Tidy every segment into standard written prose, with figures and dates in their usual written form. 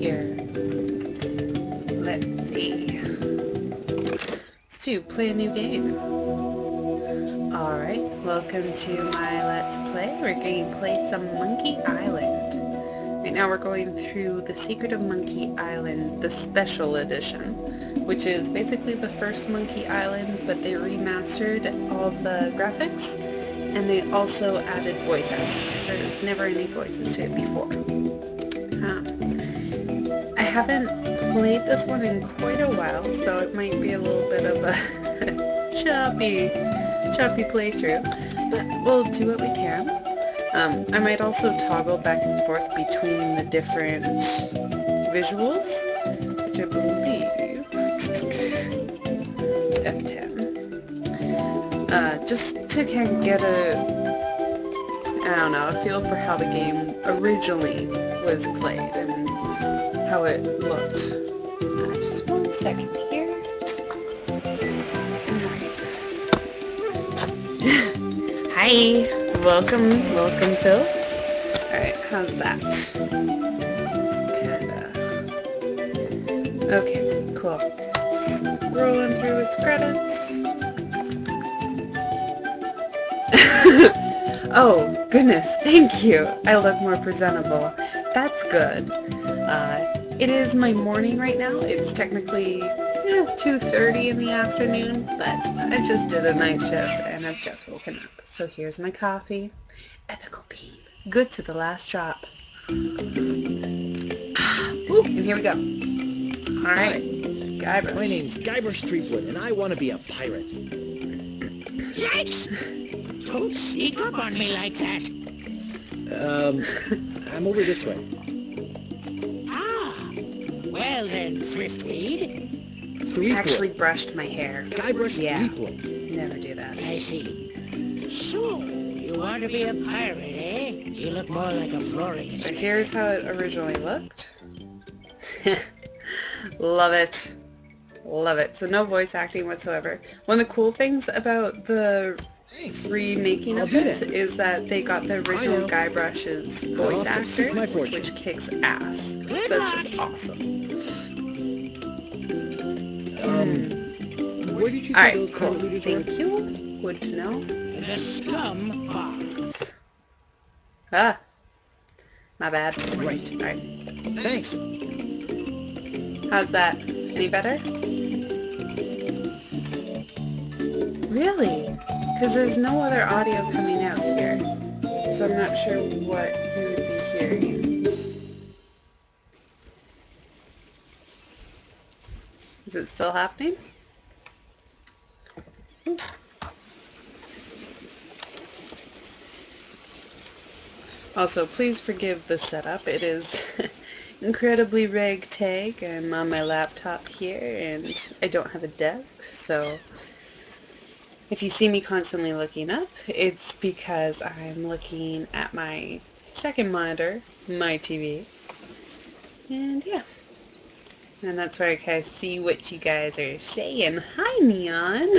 here? Let's see. Let's play a new game. Alright, welcome to my Let's Play. We're going to play some Monkey Island. Right now we're going through The Secret of Monkey Island, the Special Edition, which is basically the first Monkey Island, but they remastered all the graphics, and they also added voice acting, because there was never any voices to it before. I haven't played this one in quite a while, so it might be a little bit of a choppy playthrough, but we'll do what we can. I might also toggle back and forth between the different visuals, which I believe F10. Just to kind of get a feel for how the game originally was played and how it looked. Just 1 second here. Hi! Welcome, Phils. Alright, how's that? It's kinda... Okay, cool. Just scrolling through its credits. Oh, goodness, thank you! I look more presentable. That's good. It is my morning right now. It's technically 2:30 in the afternoon, but I just did a night shift and I've just woken up. So here's my coffee. Ethical bean. Good to the last drop. Ooh, and here we go. Alright. Guybrush. My name's Guybrush Threepwood, and I want to be a pirate. Yikes! Don't sneak up on me like that. I'm over this way. Ah, well then, Thriftweed. I Threepwood. actually brushed my hair. Guybrush Yeah. Threepwood. Never do that. I see. So, you want to be a pirate, eh? You look more like a flooring So inspector. here's how it originally looked. Love it. Love it. So no voice acting whatsoever. One of the cool things about the Thanks. remaking I'll of do this that. is that they got the original know. Guybrush's voice have to seek actor, my fortune. which kicks ass. Good That's luck. just awesome. Where did you say Alright, those cool. pirate leaders were? Thank you. Good to know. The scum box. Ah. My bad. Right. Alright. Thanks. How's that? Any better? Really? Because there's no other audio coming out here. So I'm not sure what you would be hearing. Is it still happening? Also, please forgive the setup. It is incredibly ragtag. I'm on my laptop here and I don't have a desk, so if you see me constantly looking up, it's because I'm looking at my second monitor, my TV, and yeah. And that's where I kind of see what you guys are saying. Hi, Neon!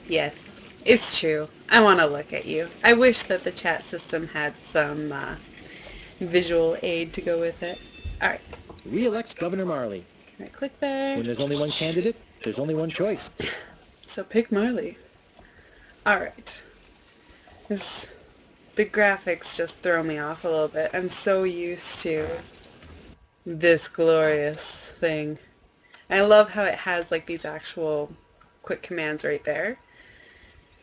Yes, it's true. I want to look at you. I wish that the chat system had some visual aid to go with it. Alright, Re-elect Governor Marley. can I click there? When there's only one candidate, there's only one choice. So pick Marley. Alright. The graphics just throw me off a little bit. I'm so used to this glorious thing. I love how it has like these actual quick commands right there.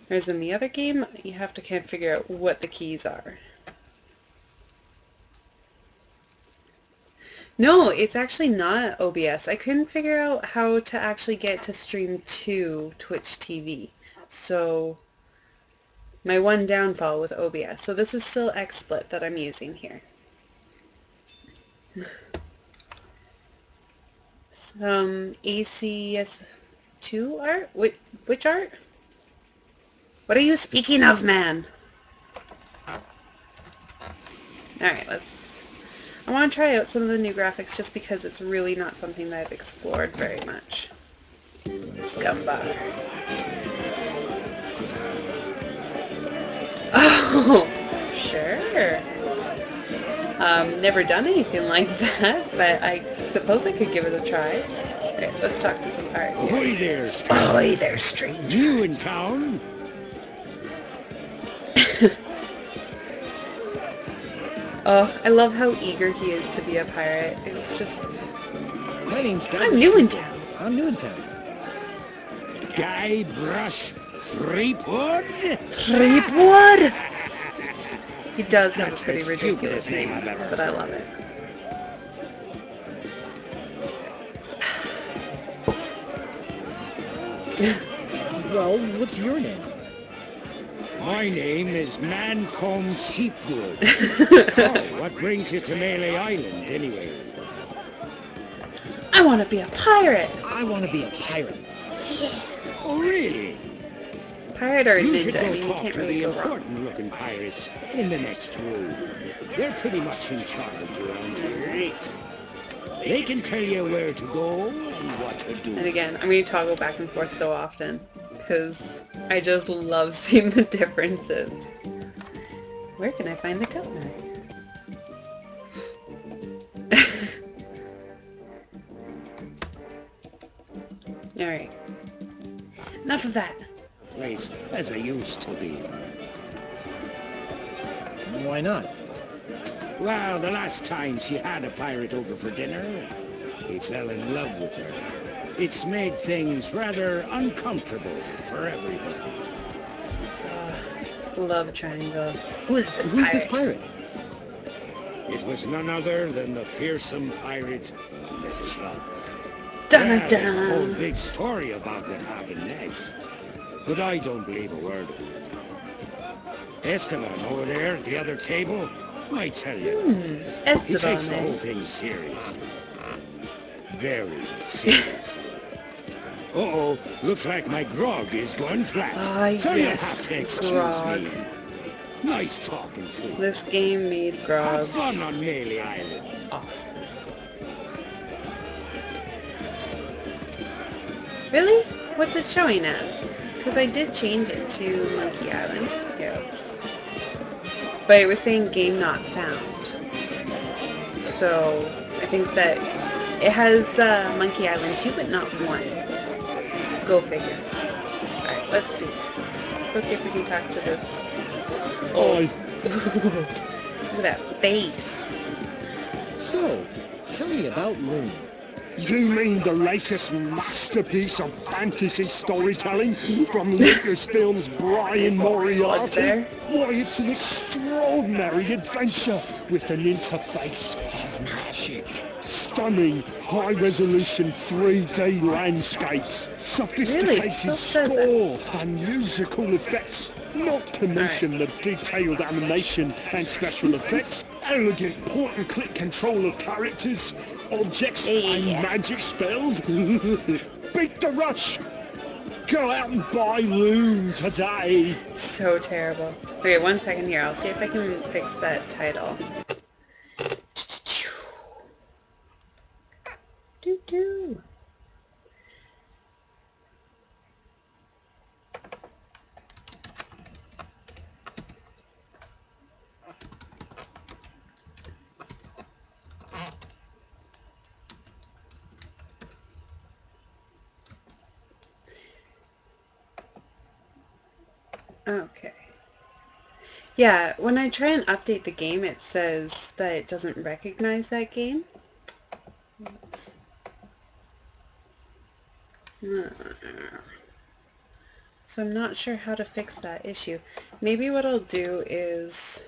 Whereas in the other game, you have to kind of figure out what the keys are. No, it's actually not OBS. I couldn't figure out how to actually get to stream to Twitch TV. So my one downfall with OBS. So this is still XSplit that I'm using here. Some ACS2 art? Which art? What are you speaking of, man? Alright, I want to try out some of the new graphics just because it's really not something that I've explored very much. Scumbar. Oh, sure. Never done anything like that, but I suppose I could give it a try. Alright, let's talk to some pirates here. Ahoy there, stranger. Ahoy there, stranger. You in town? Oh, I love how eager he is to be a pirate. It's just... My name's Guy. I'm new in town. I'm new in town. Guybrush Threepwood? Threepwood! He does have That's a pretty the ridiculous stupidest name name, I've ever but I love it. Well, what's your name? My name is Mancomb Sheepwood. So, what brings you to Melee Island, anyway? I want to be a pirate! I want to be a pirate. Oh, really? Pirate or a You should ninja, I go mean, you talk can't to really the go wrong. important-looking pirates in the next room. They're pretty much in charge around here. Right. They can tell you where to go and what to do. And again, I'm going to toggle back and forth so often, because I just love seeing the differences. Where can I find the governor? Alright. Enough of that. Place as I used to be. Why not? Well, the last time she had a pirate over for dinner, he fell in love with her. It's made things rather uncomfortable for everybody. It's the love triangle. Who is this Who's pirate? this pirate? It was none other than the fearsome pirate, LeChuck. Dun Yeah, there's a whole dun! big story about what happened next, but I don't believe a word of it. Esteban over there at the other table might tell you. He takes the whole Esteban, thing seriously. Very seriously. Uh-oh, looks like my grog is going flat. Ah, so yes, you'll have to grog. excuse me. Nice talking to you. This game made Have grog fun on Melee Island. awesome. Really? What's it showing as? Because I did change it to Monkey Island. Yes. But it was saying game not found. So I think that it has Monkey Island 2, but not 1. Go figure. Alright, let's see. Let's see if we can talk to this old... Look at that face. So, tell me about Loon. You mean the latest masterpiece of fantasy storytelling from Lucasfilm's Brian What's Moriarty? there? Why, it's an extraordinary adventure with an interface of magic. Stunning, high-resolution 3D landscapes, sophisticated Still says that. score and musical effects, not to mention the detailed animation and special effects, elegant point-and-click control of characters, objects and Yeah. magic spells. Beat the rush! Go out and buy Loon today! So terrible. Okay, 1 second here. I'll see if I can fix that title. Doo-doo. Okay. Yeah, when I try and update the game, it says that it doesn't recognize that game. Let's- So I'm not sure how to fix that issue. Maybe what I'll do is...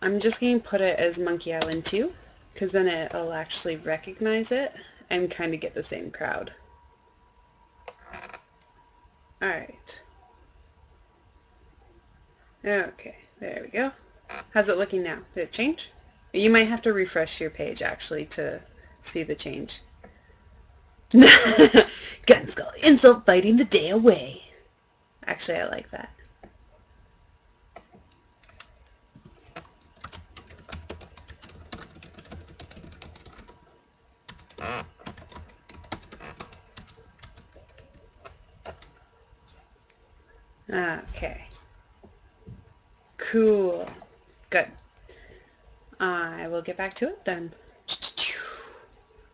I'm just going to put it as Monkey Island 2, because then it'll actually recognize it and kind of get the same crowd. Alright. Okay, there we go. How's it looking now? Did it change? You might have to refresh your page actually to see the change. Gunskull, insult fighting the day away. Actually, I like that. Okay. Cool. Good. I will get back to it then.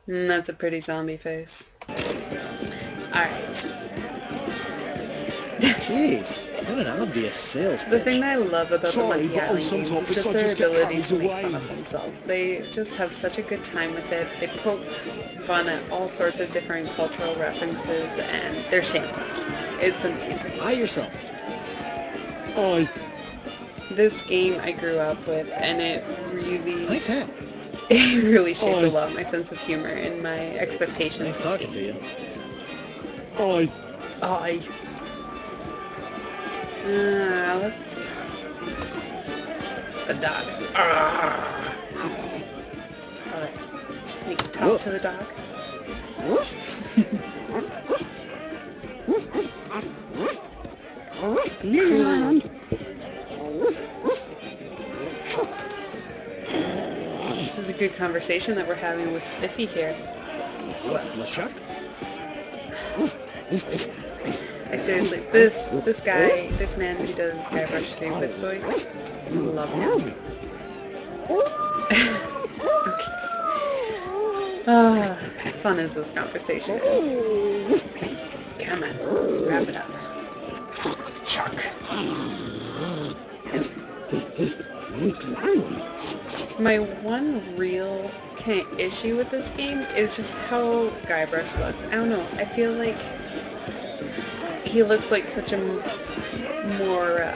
That's a pretty zombie face. Alright. Jeez, what an obvious sales The pitch. thing that I love about the Sorry, Monkey but on Island some games is topics just I their just get ability carried to make away. fun of themselves. They just have such a good time with it. They poke fun at all sorts of different cultural references, and they're shameless. It's amazing. Buy yourself. Aye. This game I grew up with, and it really, Nice hat. it really shaped Aye. a lot of my sense of humor and my expectations. Nice of talking to games. you. Aye. Aye. Let's... The dog. Alright. You can talk to the dog. Cool. This is a good conversation that we're having with Spiffy here. What, LeChuck? I seriously, this man who does Guybrush Threepwood's voice, love him. Okay. As fun as this conversation is. Come on, let's wrap it up. Chuck. My one real kind of issue with this game is just how Guybrush looks. I don't know, I feel like he looks like such a more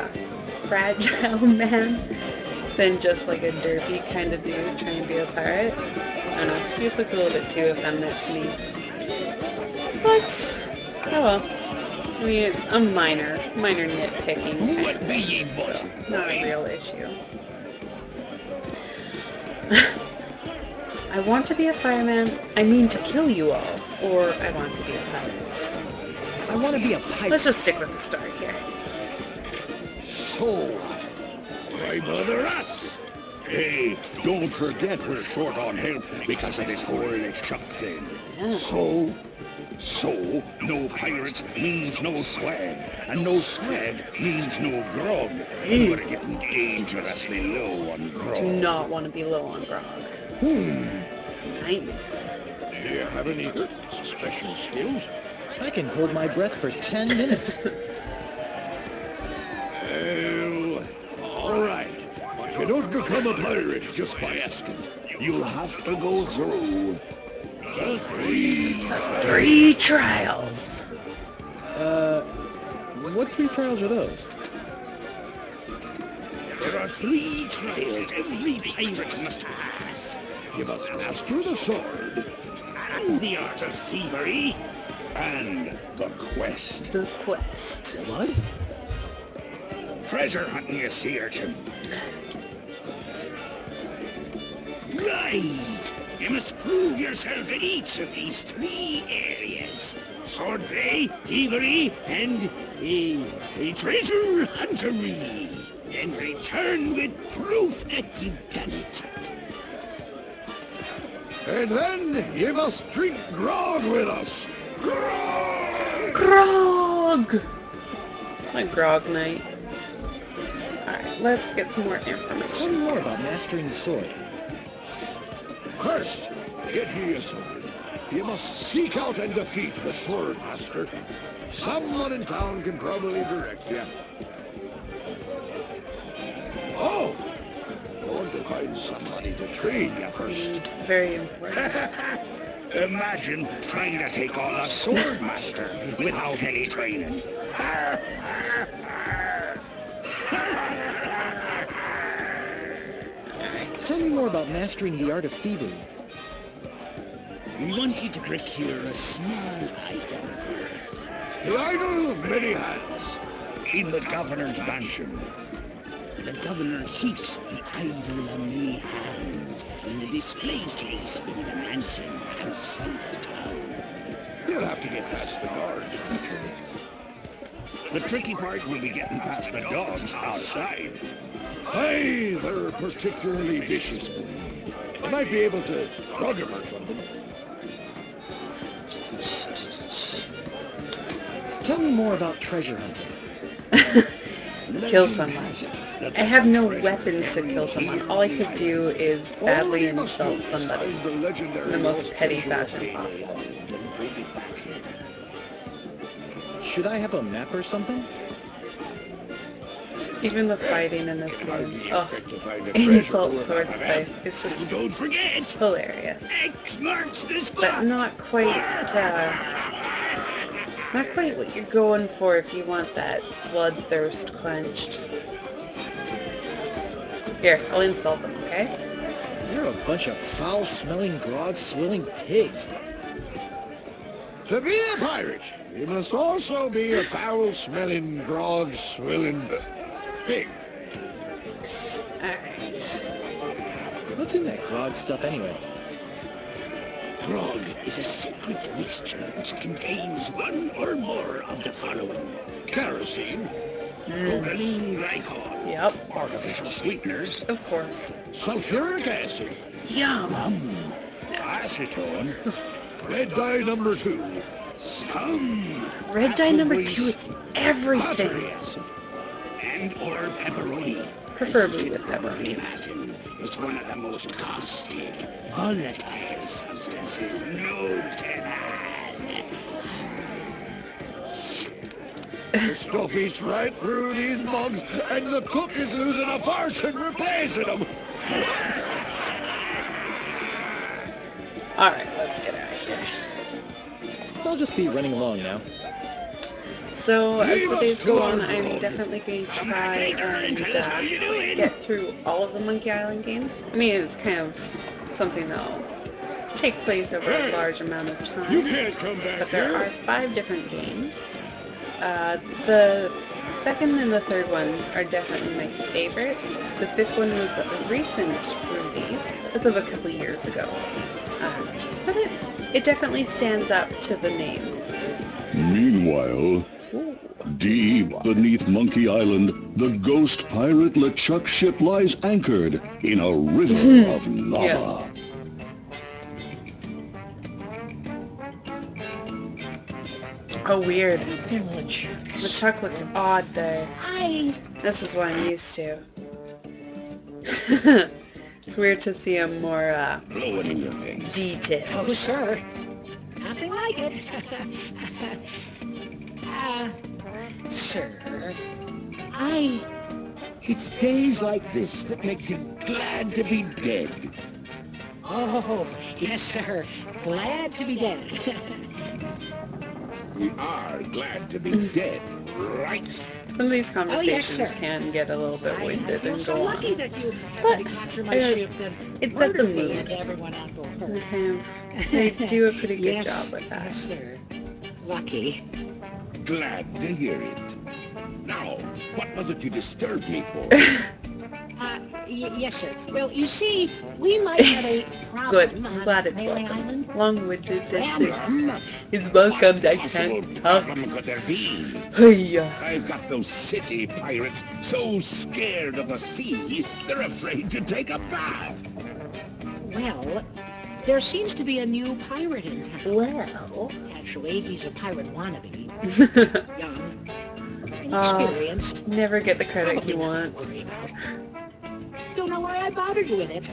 fragile man than just like a derpy kind of dude trying to be a pirate. I don't know, he just looks a little bit too effeminate to me. But, oh well. I mean, it's a minor nitpicking kind of thing, so not a real issue. I want to be a fireman, I mean to kill you all, or I want to be a pirate. I want to be a pirate. Let's just stick with the story here. So, why bother us? Hey, don't forget we're short on help because of this whole LeChuck thing. Yeah. So, no pirates means no swag, and no swag means no grog. And we're getting dangerously low on grog. Do not want to be low on grog. It's a nightmare. Do you have any special skills? I can hold my breath for 10 minutes. Well, all right. You don't become a pirate just by asking. You'll have to go through the Three trials. What 3 trials are those? There are 3 trials every pirate must pass. You must master the sword, and the art of thievery, and the quest. The quest. What? Treasure hunting, you sea urchin. Right! You must prove yourself in each of these 3 areas. Swordplay, thievery, and a treasure huntery. Then return with proof that you've done it. And then you must drink grog with us. Grog! Grog! My grog night. Alright, let's get some more Tell information. me more about mastering the sword. First, get ye a sword. You must seek out and defeat the sword master. Someone in town can probably direct you. Oh! Want to find somebody to train you first. Very important. Imagine trying to take on a sword master without any training. Tell me more about mastering the art of thievery. We want you to procure a small item for us. The idol of many hands in the governor's mansion. The governor keeps the idol of many hands in the display case in the mansion outside the town. You'll have to get past the guard. The tricky part will be getting past the dogs outside. Hey, they're a particularly vicious breed. I might be able to drug them or something. Tell me more about treasure hunting. kill someone. I have no weapons to kill someone. All I could do is badly insult somebody in the most petty fashion possible. Should I have a map or something? Even the fighting in this game, insult swordplay, it's just Don't forget, hilarious. X marks the spot. But not quite what you're going for if you want that bloodthirst quenched. Here, I'll insult them, okay? You're a bunch of foul-smelling, grog-swilling pigs. To be a pirate, you must also be a foul-smelling, grog-swilling pig. Alright. What's in that grog stuff anyway? Grog is a secret mixture which contains one or more of the following: kerosene, propylene glycol, Yep, artificial sweeteners, of course. sulfuric acid, Yum! acetone, red dye number 2, scum, Red dye acid number waste, 2, it's everything! pottery acid, and or pepperoni. Preferably with Pepperoni pepperoni. Latin is one of the most caustic, volatile substances known to man. The stuff eats right through these mugs, and the cook is losing a fortune replacing them. Alright, let's get out of here. I'll just be running along now. So, as the days go on, I'm definitely going to try and get through all of the Monkey Island games. I mean, it's kind of something that'll take place over a large amount of You time. can't come back But there are 5 different games. The second and the third one are definitely my favorites. The 5th one was a recent release, as of a couple years ago. But it definitely stands up to the name. Meanwhile, deep beneath Monkey Island, the ghost pirate LeChuck ship lies anchored in a river of lava. Oh, weird. LeChuck looks odd there. This is what I'm used to. It's weird to see him more Blow it in your face. detailed. Oh, sir. Nothing like it. Sir, It's days like this that make you glad to be dead. Oh, yes, sir. Glad to be dead. We are glad to be dead, right? Some of these conversations sir. can get a little bit I winded feel and so go lucky on. that you But happened to capture my I- ship and it sets a murder me mood. and everyone on board. And kind of, they do a pretty good Yes, job with that. Yes, sir. Lucky. Glad to hear it. Now, what was it you disturbed me for? Yes, sir. Well, you see, we might have a problem. Good. I'm on glad it's Whale welcomed. Island. Long-winded. Problem? It's welcomed. I Possible can't talk. problem could there be? Hiya. I've got those sissy pirates so scared of the sea, they're afraid to take a bath. Well, there seems to be a new pirate in town. Well. Actually, he's a pirate wannabe. Young, Ah, inexperienced. Never get the credit he Probably nothing to wants. worry about. Don't know why I bothered with it.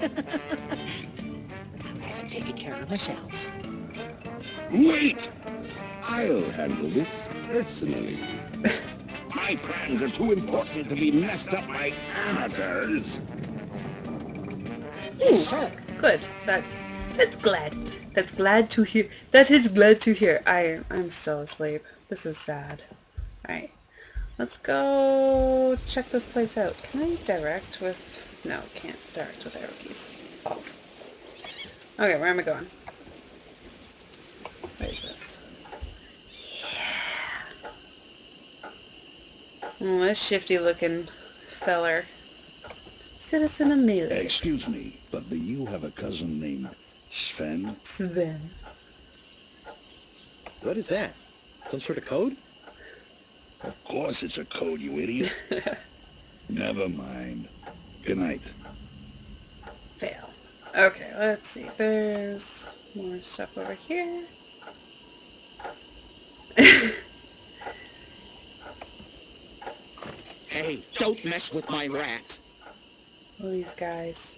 I'd rather take care of myself. Wait! I'll handle this personally. My plans are too important to be messed up by amateurs. Yes, sir. Good. That's glad. That's glad to hear. That is glad to hear. I'm still asleep. This is sad. Alright. Let's go check this place out. Can I direct with... No, can't direct with arrow keys. False. Okay, where am I going? What is this? Yeah. Oh, this shifty looking feller. Citizen Amelia. Excuse me, but do you have a cousin named Sven? Sven. What is that? Some sort of code? Of course it's a code, you idiot. Never mind. Good night. Fail. Okay, let's see. There's more stuff over here. Hey, don't mess with my rat. All these guys.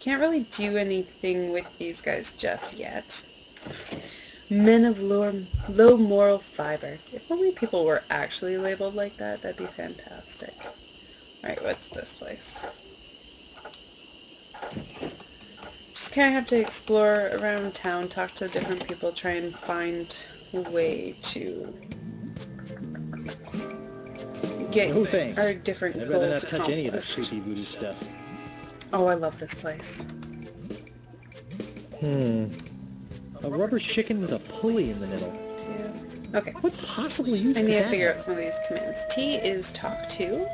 Can't really do anything with these guys just yet. Men of low moral fiber. If only people were actually labeled like that, that'd be fantastic. Alright, what's this place? Just kind of have to explore around town, talk to different people, try and find a way to get No thanks. our different I'd rather goals not touch any of this accomplished. creepy voodoo stuff. Oh, I love this place. A rubber chicken with a pulley in the middle. Okay. What possible use I could need to that figure have? out some of these commands. T is talk to.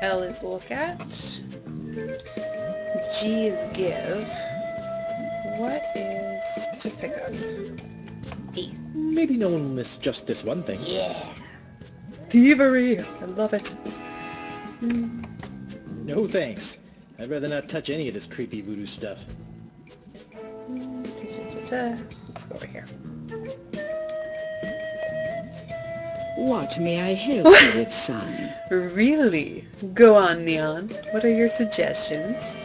L is look at. G is give. What is to pick up? E. Maybe no one will miss just this one thing. Yeah. Thievery! I love it. No thanks. I'd rather not touch any of this creepy voodoo stuff. Let's go over here. What may I help you with, son? Really? Go on, Neon. What are your suggestions?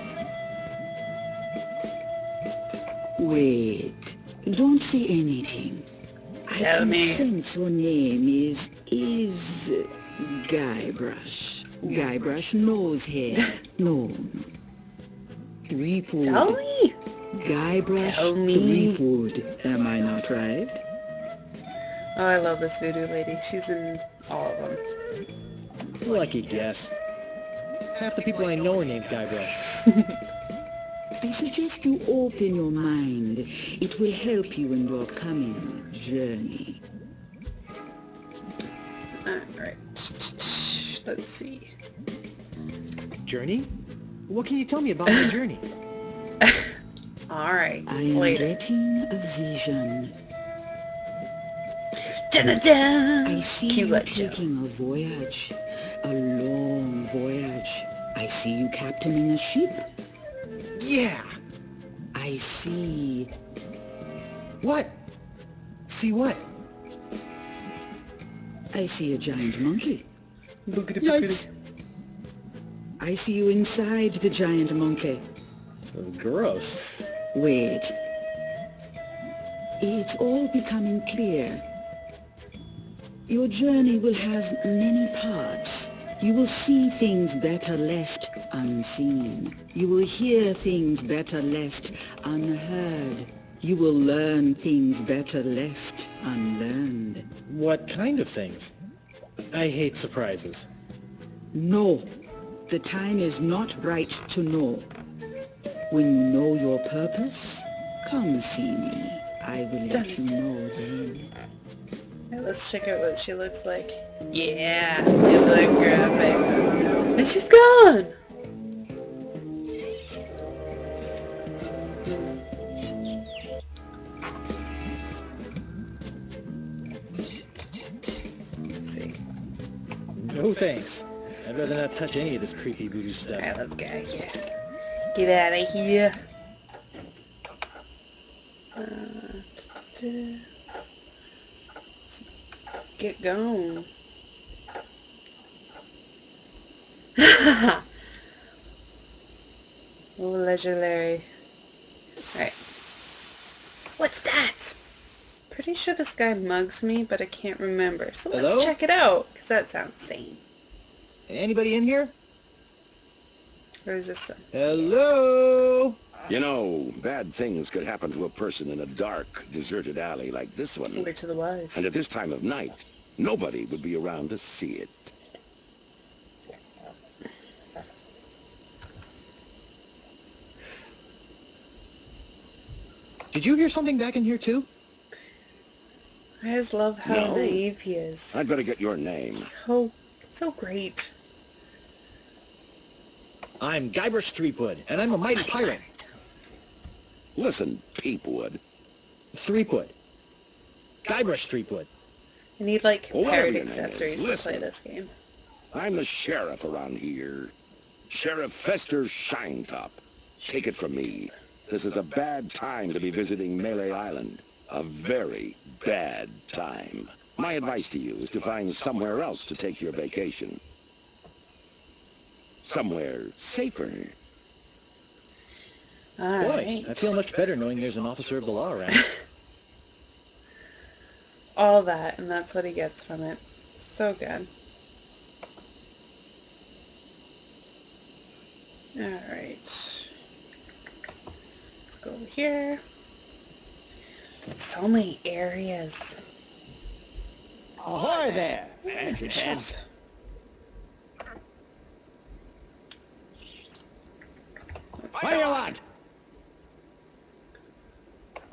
Wait, don't say anything. Tell I can me. sense your name is Guybrush. Guybrush Nosehead. No. Threepwood. Tell me! Guybrush Tell me. Threepwood. Am I not right? Oh, I love this voodoo lady. She's in all of them. Lucky guess. Half the people I know are named Guybrush. I suggest you open your mind. It will help you in your coming journey. Alright. Let's see. Journey? What can you tell me about my journey? Alright. I am Later. getting a vision. Dun-dun-dun! I see Cute you light show. taking a voyage. A long voyage. I see you captaining a ship. Yeah! I see... What? See what? I see a giant monkey. Boogity Yikes! I see you inside the giant monkey. Gross. Wait. It's all becoming clear. Your journey will have many parts. You will see things better left unseen. You will hear things better left unheard. You will learn things better left unlearned. What kind of things? I hate surprises. No, the time is not right to know. When you know your purpose, come see me. I will let you know then. Alright, let's check out what she looks like. Yeah, you look graphic. And she's gone! Let's see. No thanks. I'd rather not touch any of this creepy voodoo stuff. Alright, let's get out of here. Get out of here. Let's get going. Oh, legendary. Alright. What's that? Pretty sure this guy mugs me, but I can't remember. So let's Hello? check it out, because that sounds sane. Anybody in here? Or is this Hello? You know, bad things could happen to a person in a dark, deserted alley like this one. We're to the wise? And at this time of night, nobody would be around to see it. Did you hear something back in here too? I just love how No. naive he is. I'd better get your name. So great. I'm Guybrush Threepwood, and I'm a mighty pirate. Listen, Peepwood. Threepwood. Guybrush Threepwood. I need like Whatever pirate your name is, accessories to play listen. this game. I'm the sheriff around here. Sheriff Fester Shinetop. Take it from me. This is a bad time to be visiting Melee Island. A very bad time. My advice to you is to find somewhere else to take your vacation. Somewhere safer. Boy, Alright. I feel much better knowing there's an officer of the law around. All that, and that's what he gets from it. So good. Alright. Let's go over here. So many areas. Ahoy there! Fancy pants. What do you want?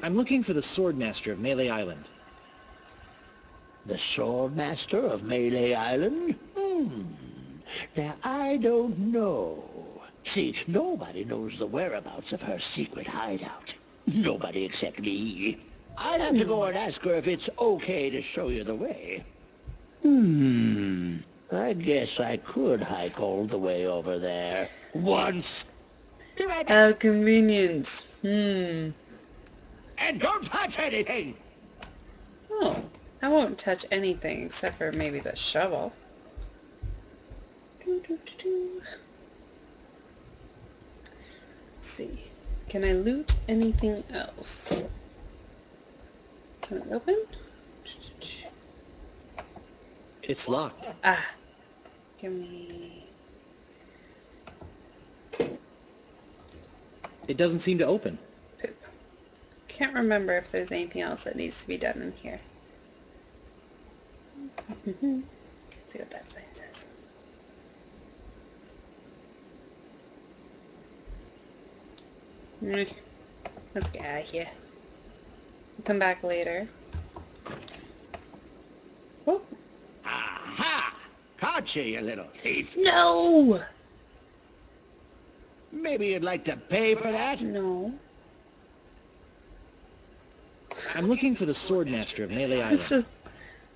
I'm looking for the Swordmaster of Melee Island. The Swordmaster of Melee Island? Now, I don't know. See, nobody knows the whereabouts of her secret hideout. Nobody except me. I'd have to go and ask her if it's okay to show you the way. I guess I could hike all the way over there. Once. Be right back. How convenient. And don't touch anything! Oh, I won't touch anything except for maybe the shovel. Let's see. Can I loot anything else? Can it open? It's locked. Ah. Give me... It doesn't seem to open. Poop. Can't remember if there's anything else that needs to be done in here. Let's see what that sign says. Let's get out of here. Come back later. Oh. Aha! Caught you, you little thief. No! Maybe you'd like to pay for that? No. I'm looking for the Swordmaster of Melee Let's Island. just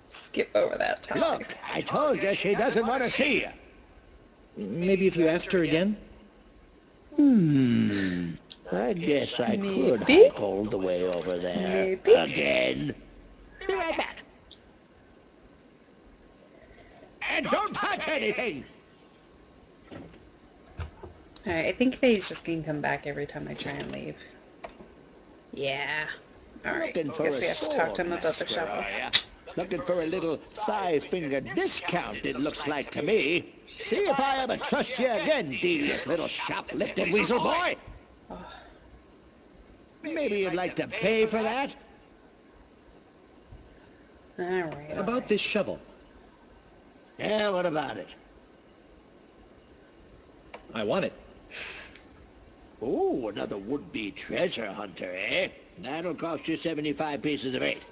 skip over that topic. Look, I told you she doesn't want to see you. Maybe if you asked her again? I guess I could Maybe. hike all the way over there. Maybe. Again. Be right back. And don't touch anything! Alright, I think that he's just gonna come back every time I try and leave. Yeah. Alright, Looking for guess a we have to talk to him about the swordmaster, shovel. are ya? Looking for a little five-finger discount, it looks like to me. See if I ever trust you again, devious little shoplifting weasel boy. Maybe you'd like to pay for that? Alright. About this shovel. Yeah, what about it? I want it. Oh, another would-be treasure hunter, eh? That'll cost you 75 pieces of 8.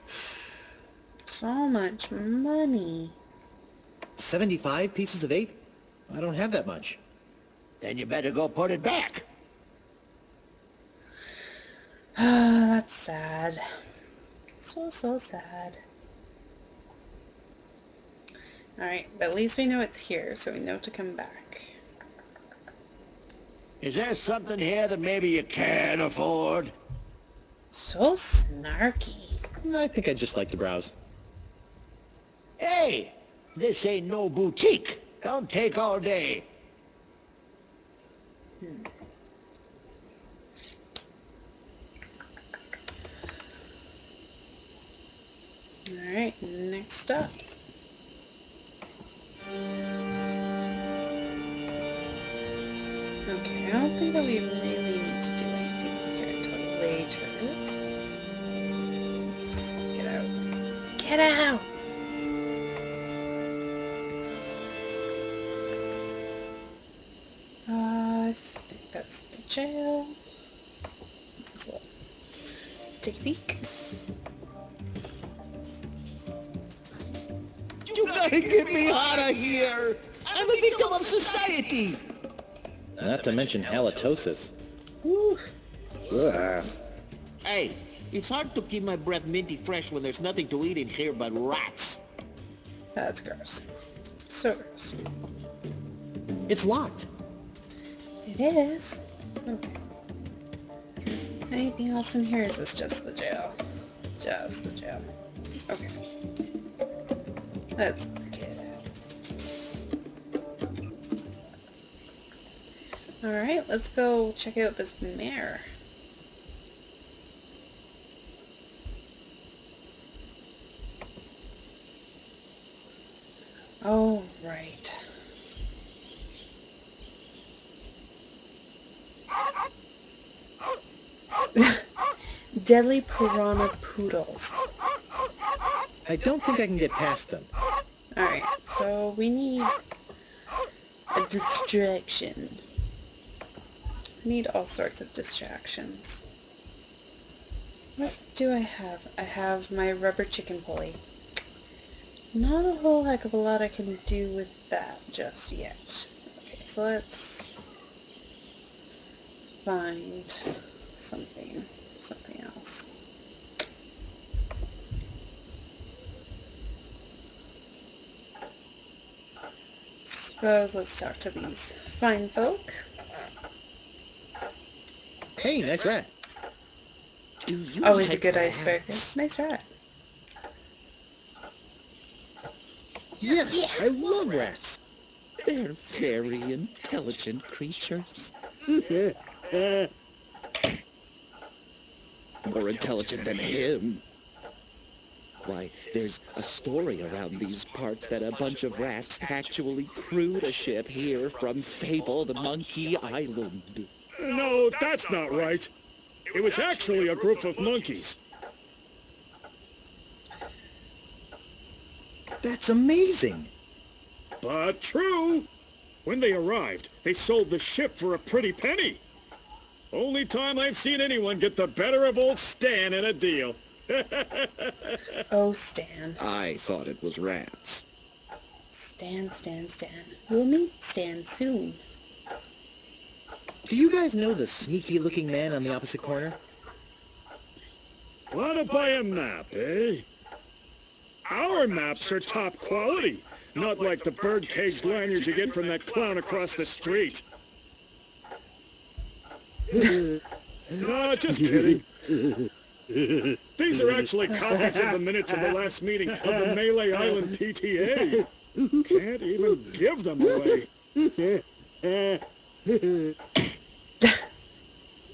So much money. 75 pieces of 8? I don't have that much. Then you better go put it back. Ah, that's sad. So sad. Alright, but at least we know it's here, so we know to come back. Is there something here that maybe you can't afford? So snarky. I think I'd just like to browse. Hey, this ain't no boutique. Don't take all day. Alright, next up. Okay, I don't think that we really need to do anything here until later. Oops, get out. Get out! I think that's the jail. As well. Take a peek. You gotta get me out of here. I'm a victim of society. Not to mention halitosis. Hey, it's hard to keep my breath minty fresh when there's nothing to eat in here but rats. That's gross. So gross. It's locked. It is. Okay. Anything else in here? Is this just the jail? Just the jail. Okay. Let's get it. Alright, let's go check out this mare. Oh, right. Deadly piranha poodles. I don't think I can get past them. Alright, so we need a distraction. I need all sorts of distractions. What do I have? I have my rubber chicken pulley. Not a whole heck of a lot I can do with that just yet. Okay, so let's find something else. Suppose let's talk to these fine folk. Hey, nice rat. Do you Always a like good rats? icebreaker. Nice rat. Yes, I love rats. They're very intelligent creatures. More intelligent than him. Why, there's a story around these parts that a bunch of rats actually crewed a ship here from fabled Monkey Island. No, that's not right. It was actually a group of monkeys. That's amazing. But true. When they arrived, they sold the ship for a pretty penny. Only time I've seen anyone get the better of old Stan in a deal. Oh, Stan. I thought it was rats. Stan. We'll meet Stan soon. Do you guys know the sneaky-looking man on the opposite corner? Wanna buy a map, eh? Our maps are top quality, not like the birdcage lanyards you get from that clown across the street. No, just kidding. These are actually copies of the minutes of the last meeting of the Melee Island PTA. Can't even give them away.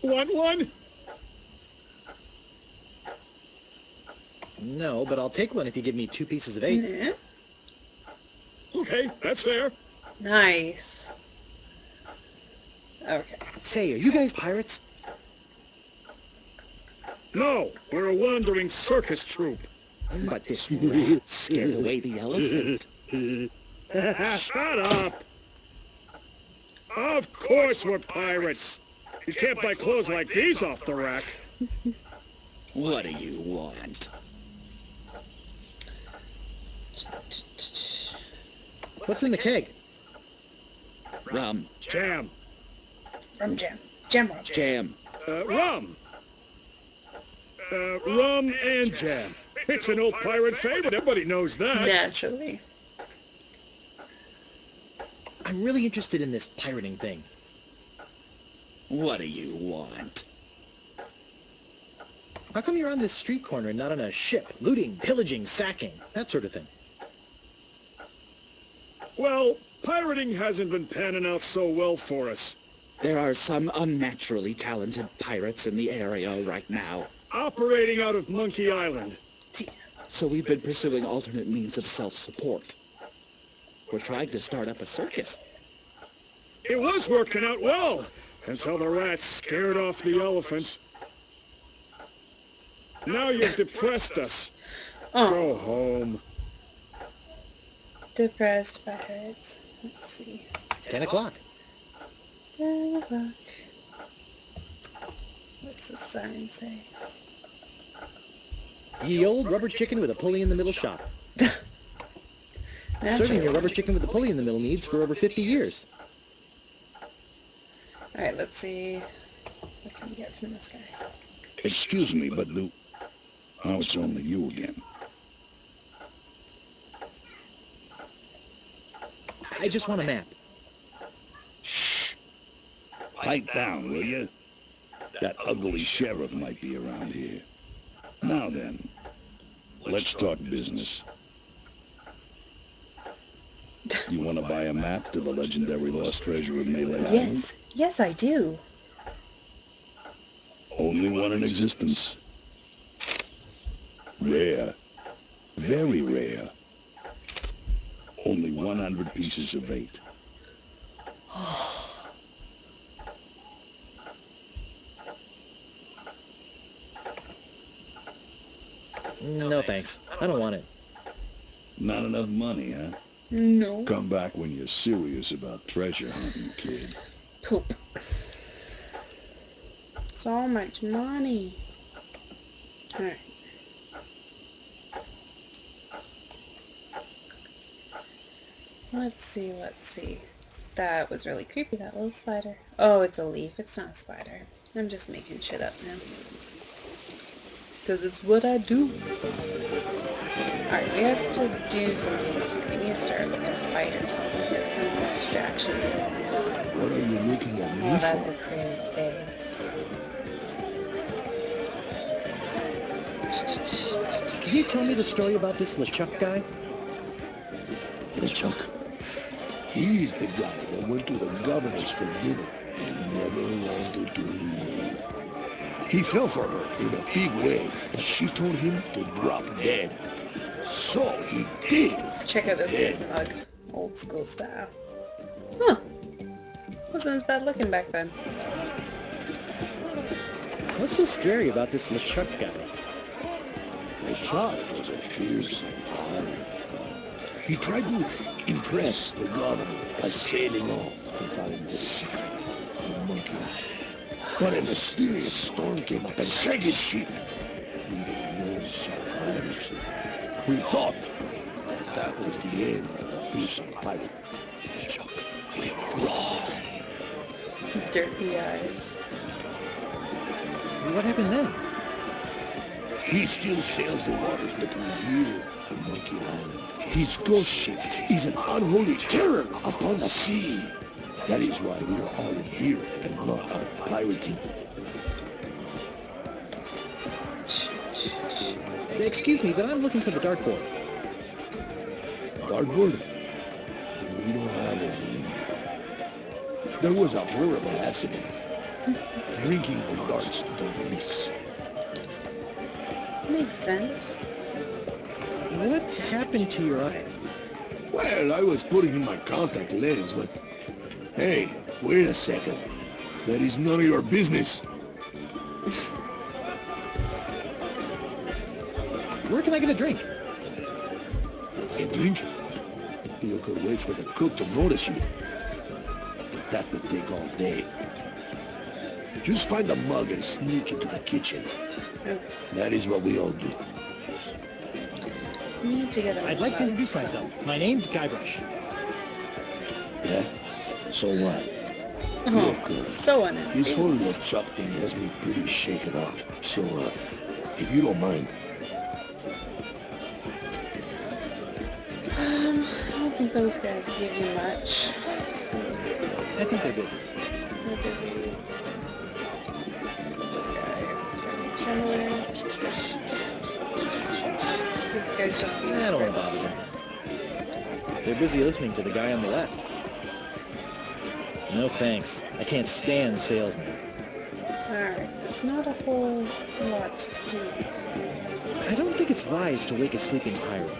Want one? No, but I'll take one if you give me 2 pieces of 8. Yeah. Okay, that's fair. Nice. Okay. Say, are you guys pirates? No, we're a wandering circus troupe. But this rat scared away the elephant. Shut up! Of course we're pirates. You can't buy clothes like these off the rack. What do you want? What's in the keg? Rum. Jam. Rum jam. Jam rum. Jam. Rum. Rum and jam. It's an old pirate favorite. Everybody knows that. Naturally. I'm really interested in this pirating thing. What do you want? How come you're on this street corner and not on a ship? Looting, pillaging, sacking, that sort of thing. Well, pirating hasn't been panning out so well for us. There are some unnaturally talented pirates in the area right now. Operating out of Monkey Island. So we've been pursuing alternate means of self-support. We're trying to start up a circus. It was working out well, until the rats scared off the elephant. Now you've depressed us. Oh, Go home. depressed pirates. Let's see. 10 o'clock. 10 o'clock. What's the sign say? Ye old rubber chicken with a pulley in the middle shop. Serving Naturally. your rubber chicken with a pulley in the middle needs for over 50 years. Alright, let's see what can we get from this guy. Excuse me, but now it's only you again. I just want a map. Shh. Pipe down, will you? That ugly sheriff might be around here. Now then, let's talk business. You want to buy a map to the legendary lost treasure of Melee Island? Yes, I do. Only one in existence. Rare. Very rare. Only 100 pieces of 8. No thanks. I don't want it. Not enough money, huh? No. Come back when you're serious about treasure hunting, kid. Poop. So much money. Alright. Let's see. That was really creepy, that little spider. Oh, it's a leaf. It's not a spider. I'm just making shit up now. Because it's what I do. Alright, we have to do something here. We need to start with a fight or something. Get some distractions going. What are you looking at me Oh, that's a for? pretty face. Can you tell me the story about this LeChuck guy? LeChuck. He's the guy that went to the governor's for dinner and never wanted to leave. He fell for her in a big way, but she told him to drop dead. So he did. Let's check out this guy's mug. Old school style. Huh. Wasn't as bad looking back then. What's so scary about this LeChuck guy? LeChuck was a fierce pirate. He tried to impress the governor by sailing off to find the secret of Monkey Island. But a mysterious storm came up and sank his ship, leaving no survivors. We thought that was the end of the fearsome pirate. LeChuck will run. Dirty eyes. What happened then? He still sails the waters between here and Monkey Island. His ghost ship is an unholy terror upon the sea. That is why we are all in here and not out pirating. Excuse me, but I'm looking for the dartboard. Dartboard? We don't have any. There was a horrible accident. Drinking and darts don't mix. Makes sense. What happened to your eye? Well, I was putting in my contact lens, but... Hey, wait a second. That is none of your business. Where can I get a drink? A drink? You could wait for the cook to notice you. But that would take all day. Just find a mug and sneak into the kitchen. Okay. That is what we all do. We need to get a I'd like to mug, introduce so- myself. My name's Guybrush. Yeah? So what? Oh, Look, so this whole unenthused. LeChuck thing has me pretty shaken up. So, if you don't mind, I don't think those guys give you much. I think they're busy. They're busy. This guy. Chandelier. This guy's just being I don't want to script. bother them. They're busy listening to the guy on the left. No thanks. I can't stand salesmen. Alright, there's not a whole lot to do. I don't think it's wise to wake a sleeping pirate.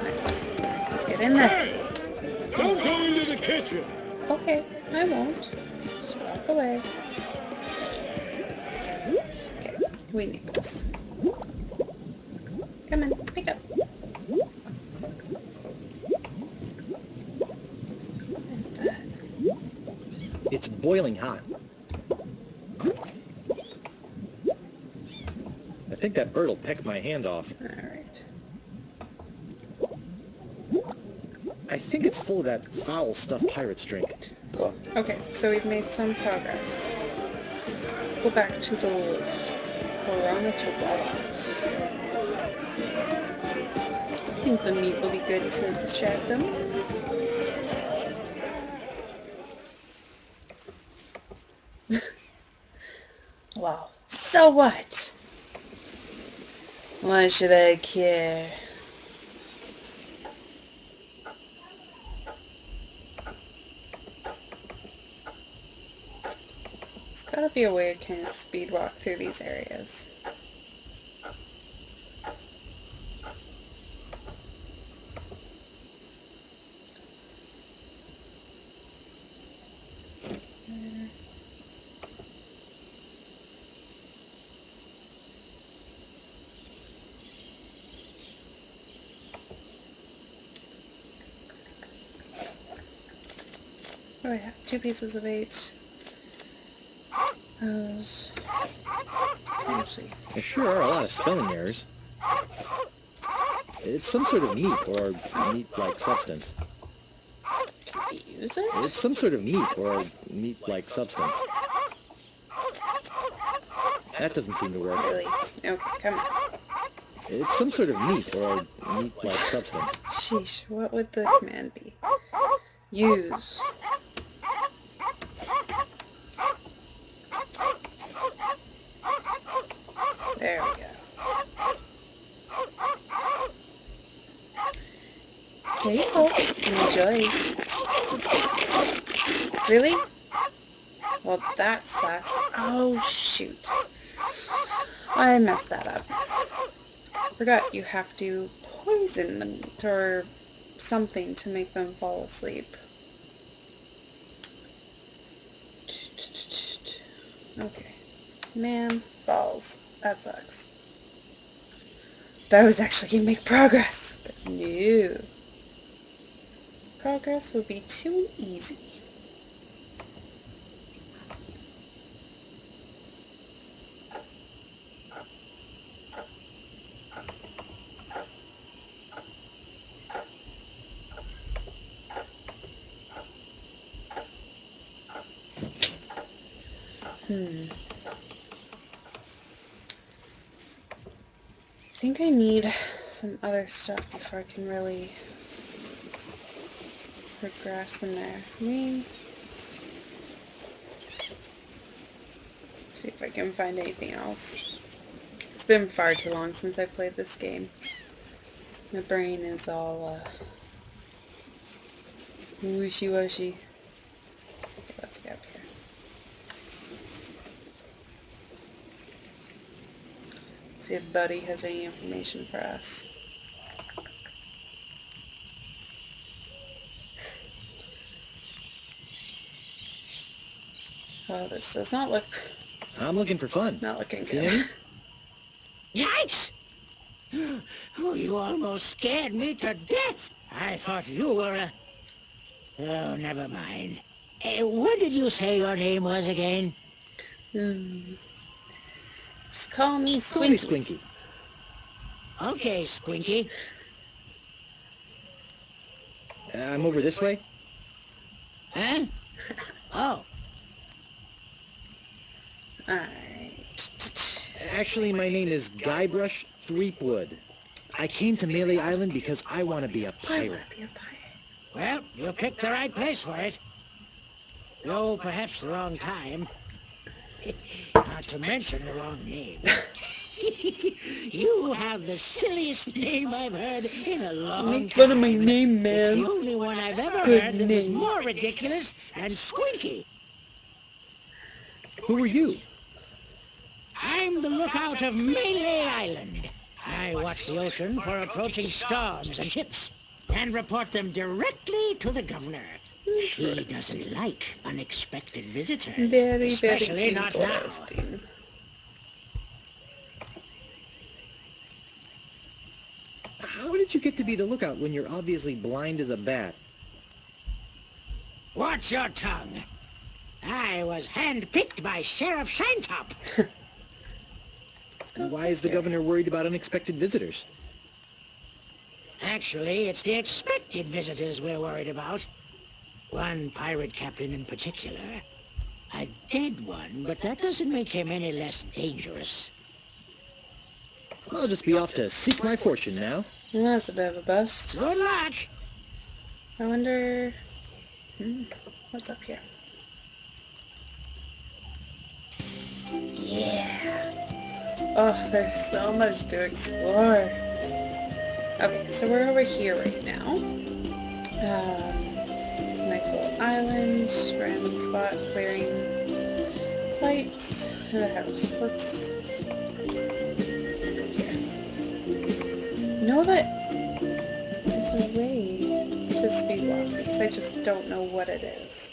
Nice. Let's get in there. Hey! Don't go into the kitchen! Okay, I won't. Just walk away. Okay, we need this. Come in, pick up. What's that? It's boiling hot. I think that bird will peck my hand off. Alright. I think it's full of that foul stuff pirates drink. Cool. Okay, so we've made some progress. Let's go back to the Piranha Chihuahuas. I think the meat will be good to distract them. So what? Why should I care? There's gotta be a way to kind of speed walk through these areas. Oh yeah, 2 pieces of 8. Those. Actually, There sure are a lot of spelling errors. It's some sort of meat or meat-like substance. use it? It's some sort of meat or meat-like substance. That doesn't seem to work. Really? Okay, come on. It's some sort of meat or meat-like substance. Sheesh, what would the command be? Use. There we go. There you go. Enjoy. Really? Well, that sucks. Oh, shoot. I messed that up. Forgot you have to poison them or something to make them fall asleep. Okay. Man, balls. That sucks. That was actually going to make progress, but no. Progress would be too easy. I think I need some other stuff before I can really progress in there. I mean, see if I can find anything else. It's been far too long since I played this game. My brain is all wishy-washy. Okay, let's get up here. See if Buddy has any information for us. Oh, this does not look... I'm looking for fun. Not looking Seen good. any? Yikes! Oh, you almost scared me to death. I thought you were a... Oh, never mind. What did you say your name was again? Just call me Squinky. Call me Squinky. Okay, Squinky. I'm over this way. Huh? Oh. Alright. Actually, my name is Guybrush Threepwood. I came to Melee Island because I want to be a I pirate. want to be a pirate. Well, you picked the right place for it. Though perhaps the wrong time. Not to mention the wrong name. You have the silliest name I've heard in a long time. Make fun of my name, It's man. the only one I've ever Good heard that was name. more ridiculous than Squinky. Who are you? I'm the lookout of Melee Island. I watch the ocean for approaching storms and ships and report them directly to the governor. He doesn't like unexpected visitors, Very, especially very not now. interesting. How did you get to be the lookout when you're obviously blind as a bat? Watch your tongue. I was handpicked by Sheriff Shinetop. Why is the governor worried about unexpected visitors? Actually, it's the expected visitors we're worried about. One pirate captain in particular. A dead one, but that doesn't make him any less dangerous. I'll just be off to seek my fortune now. Well, that's a bit of a bust. Good luck! I wonder... what's up here? Yeah. Oh, there's so much to explore. Okay, so we're over here right now. It's a nice little island, random spot, clearing, lights, and a house. Let's go here. Know that there's a way to speed walk these. I just don't know what it is.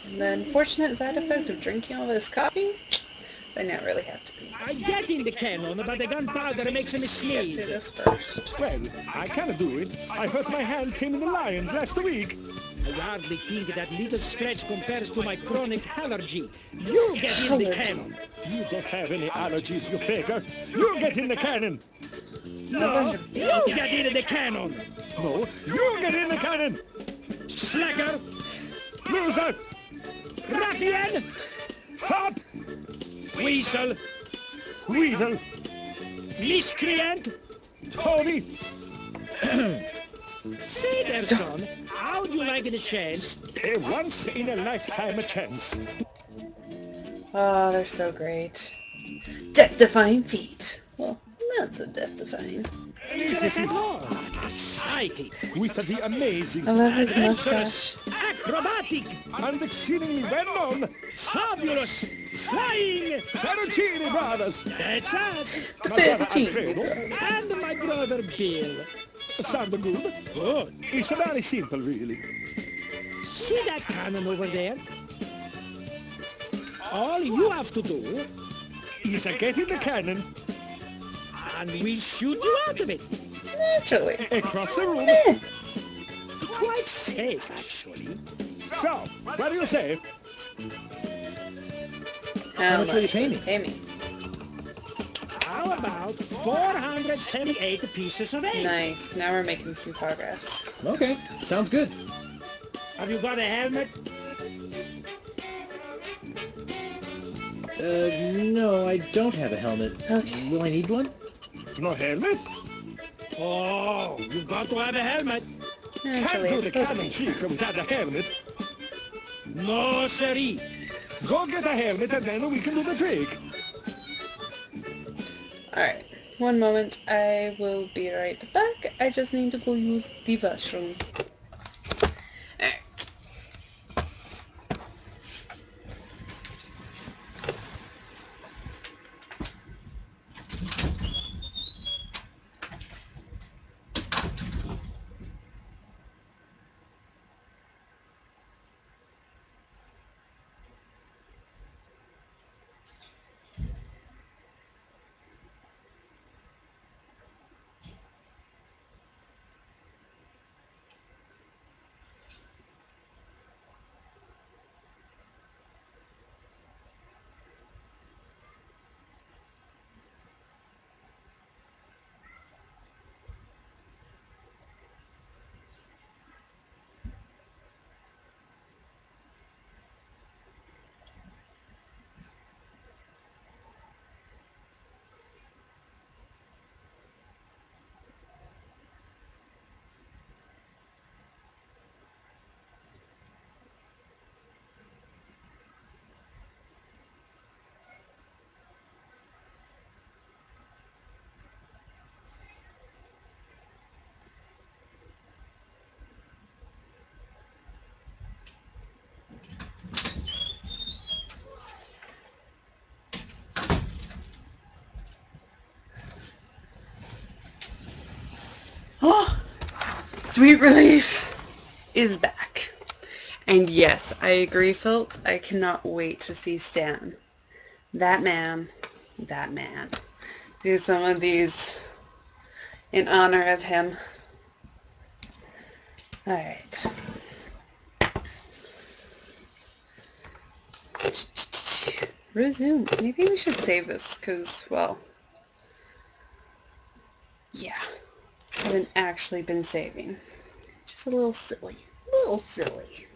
And the unfortunate side effect of drinking all this coffee, I now really have to pee. I get in the cannon, but the gunpowder makes me Let's get through sneeze. this first. Well, I can't do it. I hurt my hand taming the lions last week. I hardly think that little scratch compares to my chronic allergy. You get in the cannon. You don't have any allergies, you faker. You get in the cannon. No, you get in the cannon. No, you get in the cannon. Slacker, Loser. ruffian, Stop. weasel, Weasel. miscreant. Tony. Say there, son, how'd you like the chance? A once-in-a-lifetime chance. Oh, they're so great. Death-defying feat. Well, not so death-defying. This is more exciting, With the amazing I love his mustache. acrobatic, and exceedingly well-known fabulous, flying. Fettuccine Brothers. That's us. My brother Fettuccine Alfredo. Brothers. And my brother Bill. Sound good? Good. It's very simple, really. See that cannon over there? All you have to do, Is get in the cannon, and we'll shoot you out of it. Naturally. across the room. Eh. Quite safe, actually. So, what do you say? How much will you pay me? Pay me. How about 478 pieces of egg? Nice. Now we're making some progress. Okay, sounds good. Have you got a helmet? No, I don't have a helmet. Okay. Will I need one? No helmet? Oh, you've got to have a helmet. Can't Naturally, I do the suppose it cannon makes trick sense. without a helmet. No, siree. Go get a helmet and then we can do the trick. Alright. One moment. I will be right back. I just need to go use the washroom. Alright. Oh! Sweet Relief is back. And yes, I agree, Phil. I cannot wait to see Stan. That man. Do some of these in honor of him. Alright. Resume. Maybe we should save this, because, well, yeah. I haven't actually been saving. Just a little silly. Alright.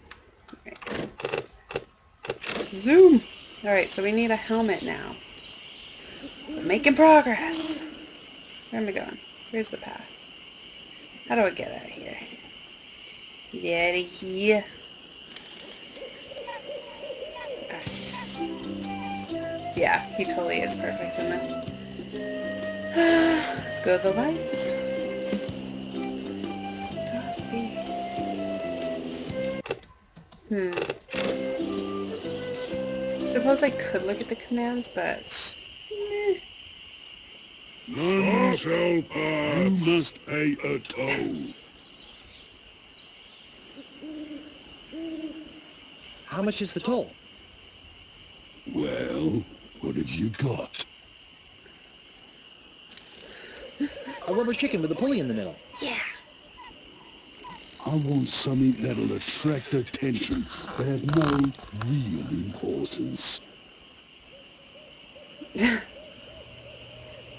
Zoom! Alright, so we need a helmet now. We're making progress. Where am I going? Where's the path? How do I get out of here? Get out of here. Yeah, he totally is perfect in this. Let's go to the lights. Suppose I could look at the commands, but... None shall pass. You must pay a toll. How much is the toll? Well, what have you got? A rubber chicken with a pulley in the middle. Yeah. I want something that'll attract attention, but have no real importance.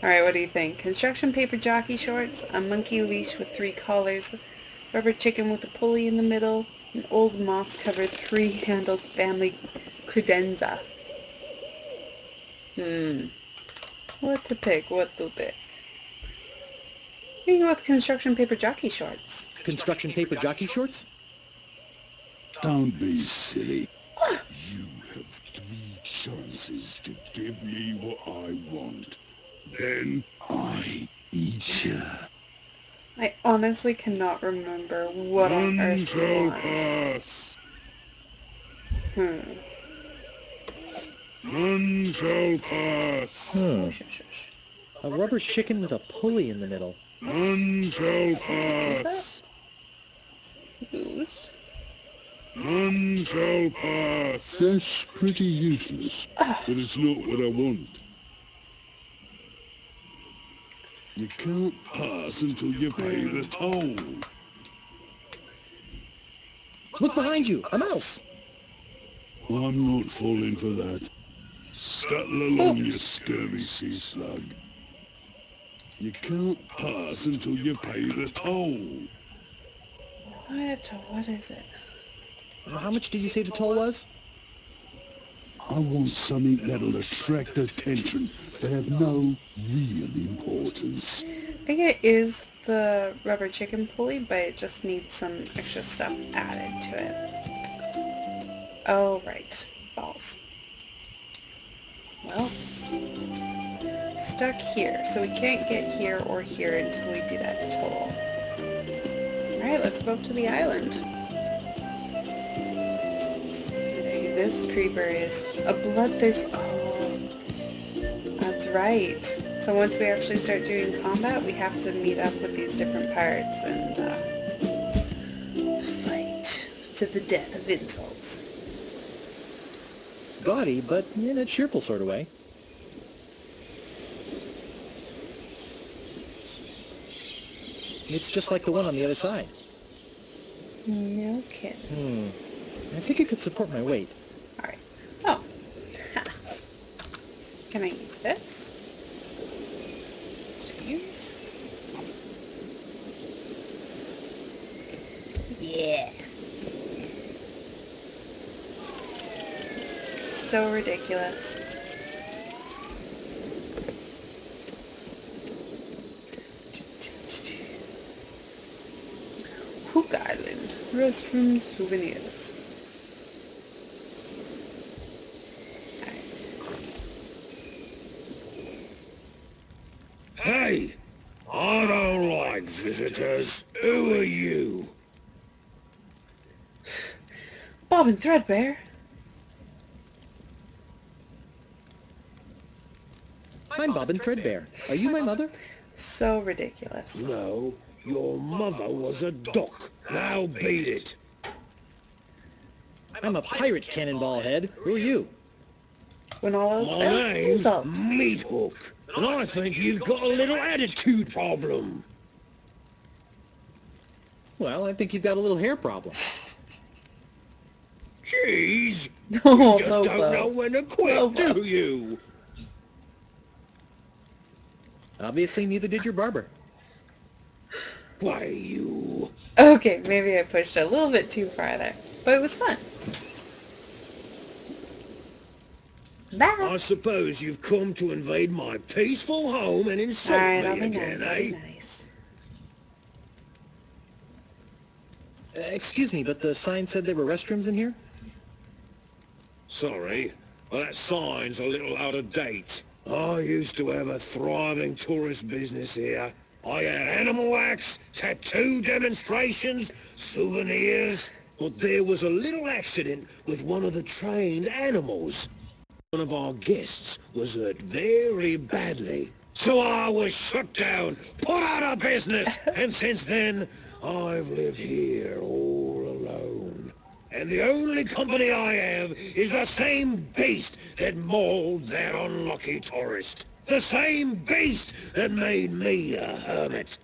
Alright, what do you think? Construction paper jockey shorts, a monkey leash with 3 collars, rubber chicken with a pulley in the middle, an old moss-covered 3-handled family credenza. What to pick? What to pick? You go with construction paper jockey shorts. Construction paper jockey shorts? Don't be silly. You have 3 chances to give me what I want. Then I eat you. I honestly cannot remember what on earth he wants. None shall pass. A rubber chicken with a pulley in the middle. None shall Who's pass. that? Who's? None shall pass. That's pretty useless, but it's not what I want. You can't pass until you pay the toll. Look behind you! A mouse! I'm not falling for that. Scuttle along, you scurvy sea slug. You can't pass until you pay the toll. What is it? How much did you say the toll was? I want something that'll attract attention, but have no real importance. I think it is the rubber chicken pulley, but it just needs some extra stuff added to it. Oh, right. Balls. Well, stuck here, so we can't get here or here until we do that toll. Alright, let's go up to the island. This creeper is a bloodthirst. Oh, that's right. So once we actually start doing combat, we have to meet up with these different pirates and fight to the death of insults. Gaudy, but in a cheerful sort of way. It's just like the one on the other side. No kidding. I think it could support my weight. Alright. Oh. Ha. Can I use this? So you. Yeah. So ridiculous. Hook Island. Restroom souvenirs. Hey! I don't like visitors. Who are you? Bobbin Threadbare. I'm Bobbin Threadbare. Are you my mother? So ridiculous. No, your mother was a duck. Now beat it. I'm a pirate, Cannonball Head. Who are you? When all else My fails, name's insult. Meat Hook, and I think you've got a little attitude problem. Well, I think you've got a little hair problem. Jeez, Oh, you just Lobo. don't know when to quit, Lobo. do you? Obviously, neither did your barber. Why, you... Okay, maybe I pushed it a little bit too far there, but it was fun. Bye. I suppose you've come to invade my peaceful home and insult Alright, I'll me be again, nice, I'll be eh? nice. Excuse me, but the sign said there were restrooms in here? Sorry, well, that sign's a little out of date. I used to have a thriving tourist business here. I had animal acts, tattoo demonstrations, souvenirs. But there was a little accident with one of the trained animals. One of our guests was hurt very badly. So I was shut down, put out of business, and since then, I've lived here all alone. And the only company I have is the same beast that mauled that unlucky tourist. The same beast that made me a hermit.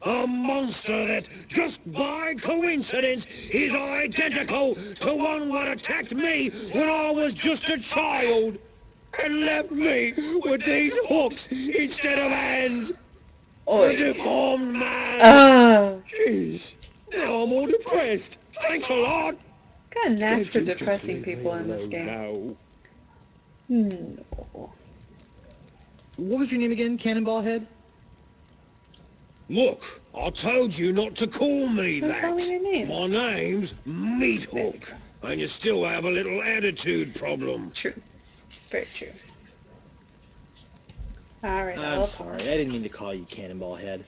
A monster that, just by coincidence, is identical to one that attacked me when I was just a child. And left me with these hooks instead of hands. Oi. A deformed man. Ah, Jeez, now I'm all depressed. Thanks a lot. got a knack Can't for you just depressing leave me people in this alone game. now? No. What was your name again, Cannonball Head? Look, I told you not to call me Don't that. tell me your name. My name's Meat Hook, and you still have a little attitude problem. True. Very true. Alright, I'm I'll sorry, I didn't mean to call you Cannonball Head.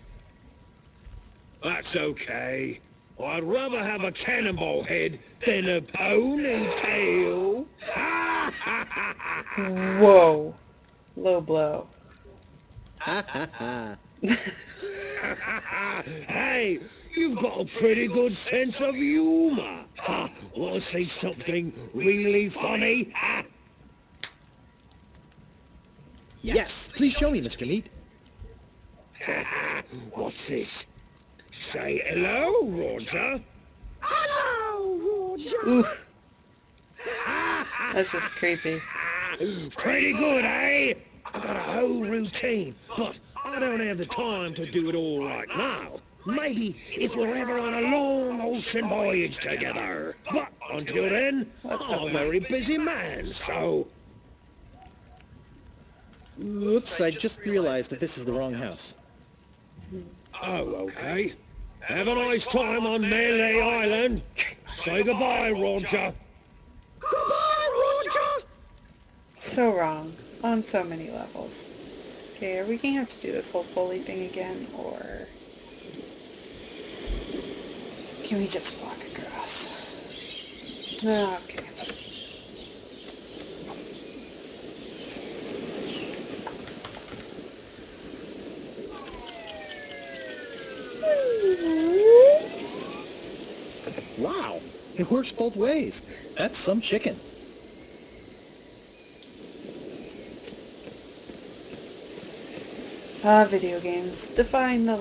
That's okay. I'd rather have a cannonball head than a ponytail. Ha ha ha ha ha. Whoa. Low blow. Ha ha ha. Hey, you've got a pretty good sense of humor. Ha, want to see something really funny? Ha? Yes, please show me, Mr. Meat. What's this? Say hello, Roger. Hello, Roger. Oof. That's just creepy. Pretty good, eh? I got a whole routine, but I don't have the time to do it all right now. Maybe if we're ever on a long ocean voyage together. But until then, I'm a very busy man, so... Oops, I just realized that this is the wrong house. Oh, okay. Have a nice time on Melee Island. Say goodbye, Roger. Goodbye, Roger! So wrong. On so many levels. Okay, are we gonna have to do this whole pulley thing again, or... can we just walk across? Okay. Wow, it works both ways. That's some chicken. Video games. Define the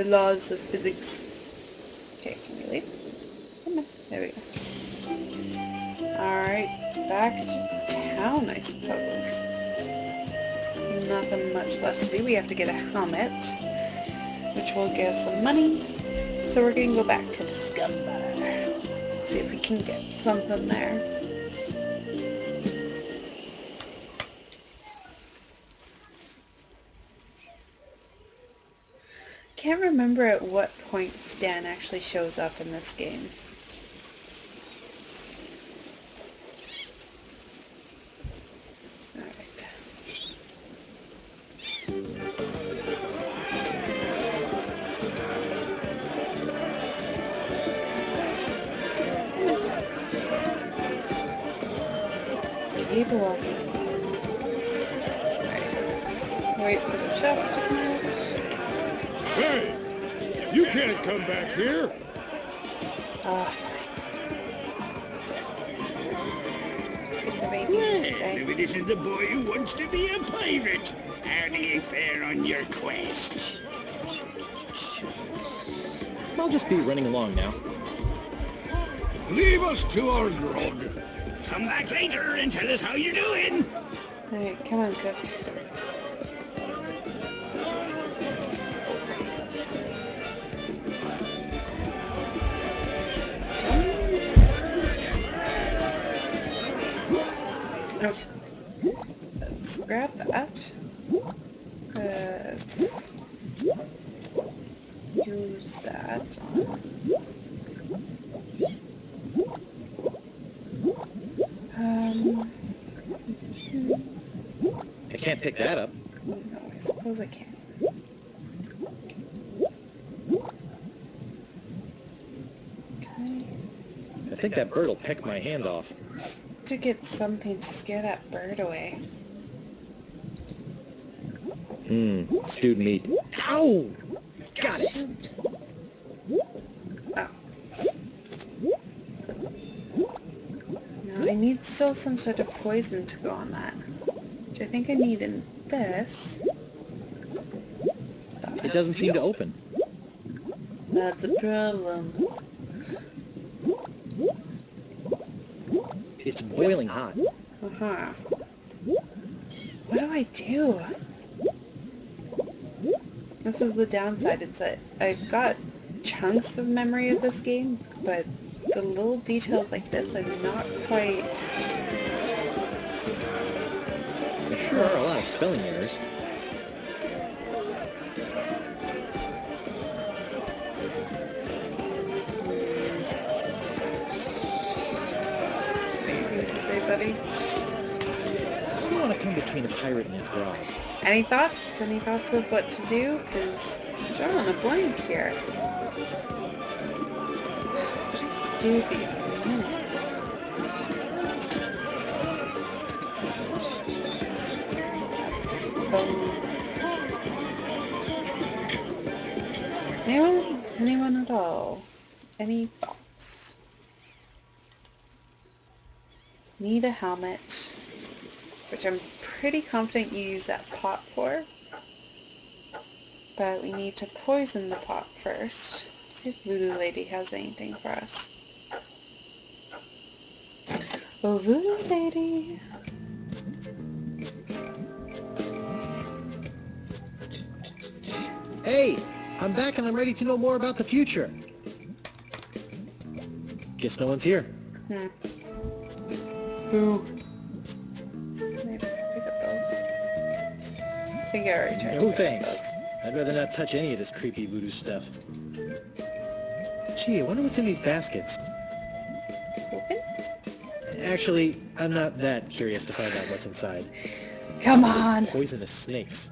laws of physics. Okay, can we leave? Come on. There we go. Alright, back to town, I suppose. Nothing much left to do. We have to get a helmet, which will get us some money. So we're going to go back to the Scum Bar. See if we can get something there. Can't remember at what point Stan actually shows up in this game. Alright. Keep walking. Alright, let's wait for the chef to come out. Hey! You can't come back here! Is there anything to say? Maybe this is the boy who wants to be a pirate. How do you fare on your quest? I'll just be running along now. Leave us to our grog. Come back later and tell us how you're doing. Alright, come on, Cook. Okay. Let's grab that. Let's use that. can't pick that up. No, I suppose I can. Okay. I think that bird will peck my hand off. To get something to scare that bird away. Stewed meat. Ow! Got it! Shoot. Oh. Now I need still some sort of poison to go on that. Which I think I need in this. It doesn't seem to open. That's a problem. It's boiling hot. Uh-huh. What do I do? This is the downside. It's that I've got chunks of memory of this game, but the little details like this I'm not quite... There sure are a lot of spelling errors. Anything to say, buddy? I don't want to come between a pirate and his garage. Any thoughts? Any thoughts of what to do? Because I'm drawing a blank here. What do I do with these minutes? Anyone? Anyone at all? Any thoughts? Need a helmet, which I'm pretty confident you use that pot for. But we need to poison the pot first. Let's see if Voodoo Lady has anything for us. Oh, Voodoo Lady! Hey! I'm back and I'm ready to know more about the future. Guess no one's here. Boo. Maybe pick up those. I think I already tried to No pick up thanks. those. I'd rather not touch any of this creepy voodoo stuff. Gee, I wonder what's in these baskets. Open? Actually, I'm not that curious to find out what's inside. Come on! Poisonous snakes.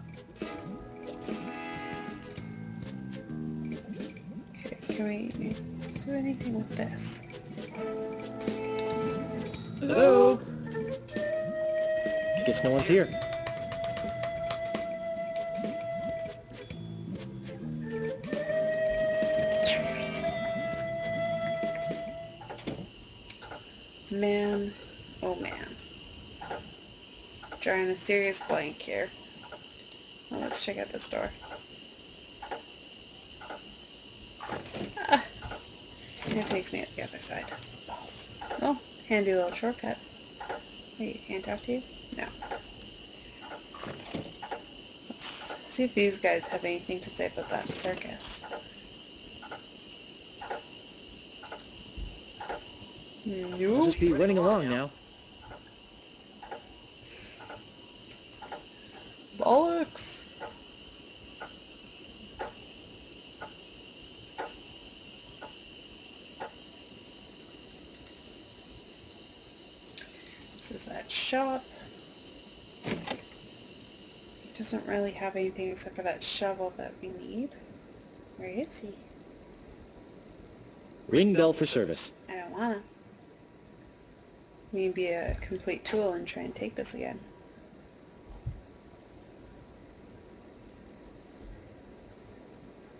Okay, can we do anything with this? Hello? Guess no one's here. Man, oh man. Drawing a serious blank here. Well, let's check out this door. Ah, it takes me to the other side. Balls. Oh, handy little shortcut. Wait, can't talk to you? No. Let's see if these guys have anything to say about that circus. I'll Nope. just be running along now. Bollocks! This is that shop. It doesn't really have anything except for that shovel that we need. Where is he? Ring bell for service. I don't wanna. We be a complete tool and try and take this again.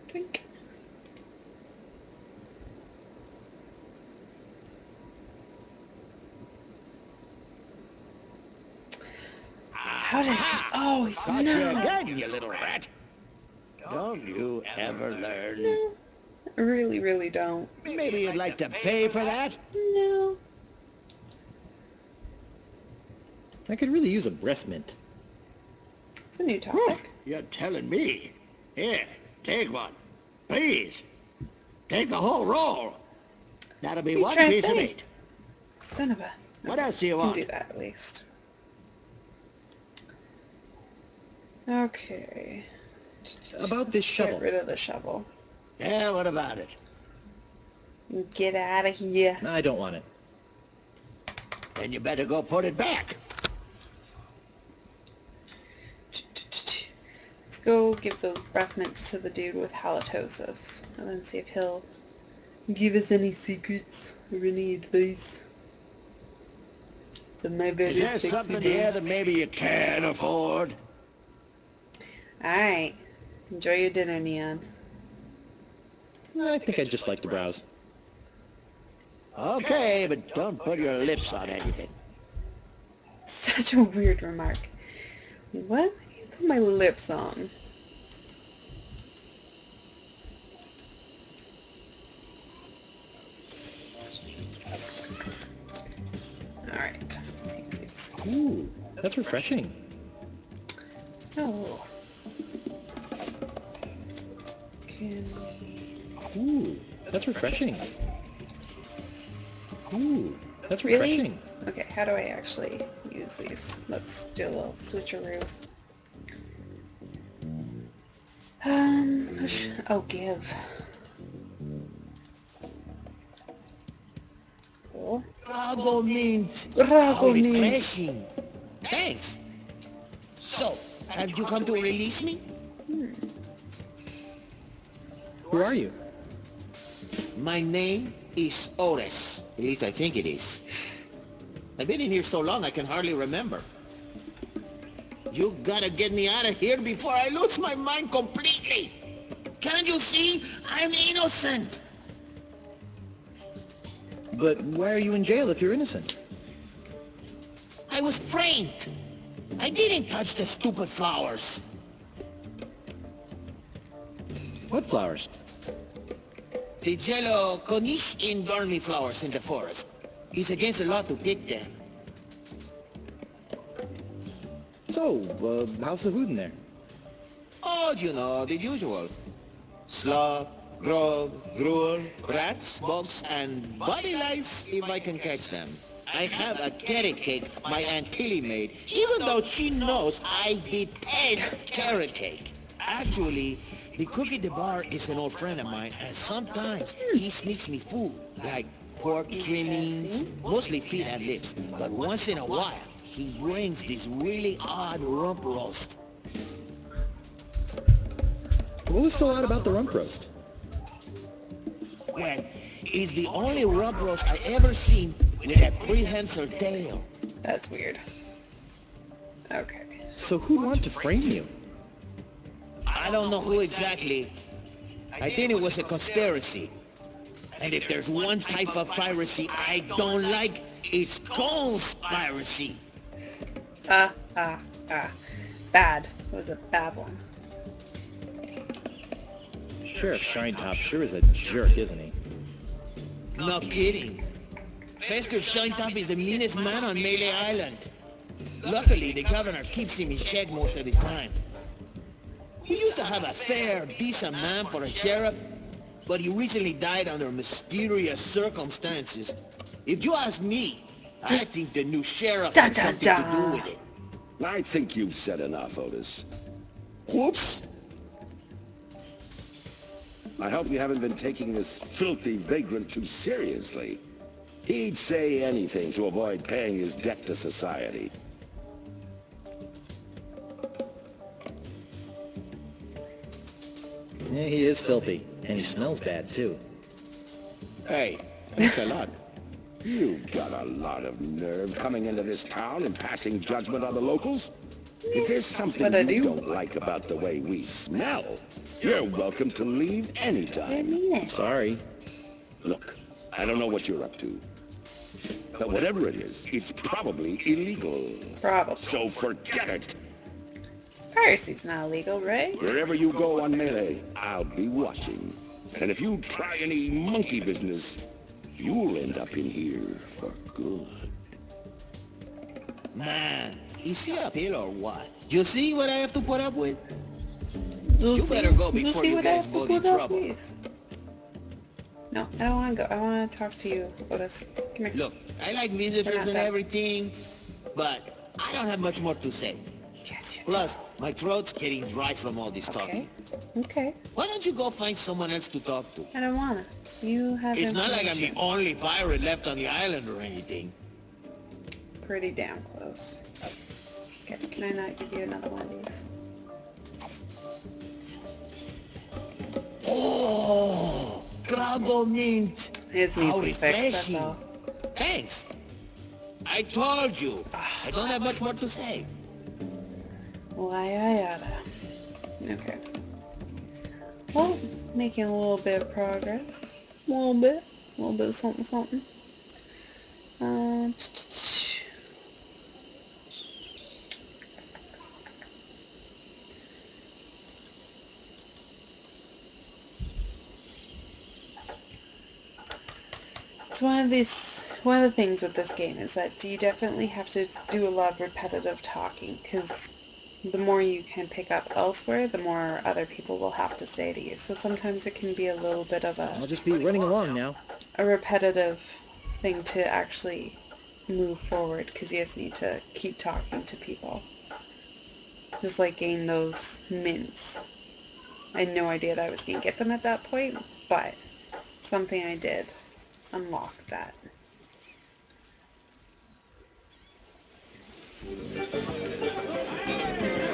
Twink. How does he always Got you know? again, you little rat. Don't you ever learn? No, I really, really don't. Maybe you'd like to pay for that? No. I could really use a breath mint. It's a new topic. You're telling me. Here, take one. Please. Take the whole roll. That'll be You one trying to piece of say? meat. Son of a... What else do you Can want? do that at least. Okay. About this shovel. Get rid of the shovel. Yeah, what about it? Get out of here. I don't want it. Then you better go put it back. go give those breath mints to the dude with halitosis, and then see if he'll give us any secrets or any advice. So my very Is there sexy something here dance. that maybe you can't afford? Alright. Enjoy your dinner, Neon. I think I'd just like to browse. Okay, but don't put your lips on anything. Such a weird remark. What? You put my lips on. Alright. Let's use these. Ooh, that's refreshing. Oh. Can we... Ooh, that's refreshing. Ooh, that's Really? refreshing. Okay, how do I actually use these? Let's do a little switcheroo. Oh, give. Cool. Rago means Rago means- refreshing. Thanks. So, have you come to release me? Who are you? My name is Otis. At least I think it is. I've been in here so long I can hardly remember. You gotta get me out of here before I lose my mind completely. Can't you see? I'm innocent. But why are you in jail if you're innocent? I was framed. I didn't touch the stupid flowers. What flowers? The yellow Corniche Dormy flowers in the forest. It's against the law to pick them. So, how's the food in there? Oh, you know, the usual. Slop, grog, gruel, rats, bugs, and body lice if I can catch them. I have a carrot cake my Aunt Tilly made, even though she knows I detest carrot cake. Actually, the cook at the bar is an old friend of mine, and sometimes he sneaks me food, like pork trimmings, mostly feet and lips. But once in a while, he brings this really odd rump roast. What was so odd about the rump roast? Well, it's the only rump roast I ever seen with a prehensile tail. That's weird. Okay. So who'd want to frame you? I don't know who exactly. I think it was a conspiracy. And if there's one type of piracy I don't like, it's conspiracy. Bad. It was a bad one. Sheriff Shinetop sure is a jerk, isn't he? No kidding. Fester Shinetop is the meanest man on Melee Island. Luckily, the governor keeps him in check most of the time. He used to have a fair, decent man for a sheriff, but he recently died under mysterious circumstances. If you ask me, I think the new sheriff had something to do with it. I think you've said enough, Otis. Whoops! I hope you haven't been taking this filthy vagrant too seriously. He'd say anything to avoid paying his debt to society. Yeah, he is filthy, and he smells bad too. Hey, thanks a lot. You've got a lot of nerve coming into this town and passing judgment on the locals. If there's something what I you do. don't like about the way we smell, you're welcome to leave I anytime. mean it. Sorry. Look, I don't know what you're up to, but whatever it is, it's probably illegal. Probably. So forget it. Piracy's not illegal, right? Wherever you go on Melee, I'll be watching. And if you try any monkey business, you'll end up in here for good. Man, is he uphill or what? You see what I have to put up with? You'll You see- better go you'll before see you what I guys have to both in put up trouble. with. No, I don't want to go. I want to talk to you, Otis. Come here. Look, I like We're visitors not and done. everything, but I don't have much more to say. Yes, you Plus, my throat's getting dry from all this do. talking. Okay. Why don't you go find someone else to talk to? I don't want to. You have It's not like I'm the information. only pirate left on the island or anything. Pretty damn close. Okay, can I not give you another one of these? Oh, Crabble Mint. It How needs his fix, that's refreshing. all. Thanks. I told you. I don't have much more to say. Why I oughta. Okay. Well, making a little bit of progress. A little bit of something, something. So one of the things with this game is that you definitely have to do a lot of repetitive talking, because the more you can pick up elsewhere, the more other people will have to say to you. So sometimes it can be a little bit of I'll just be running along now. a repetitive thing to actually move forward, because you just need to keep talking to people. Just like getting those mints. I had no idea that I was going to get them at that point, but something I did unlocked that.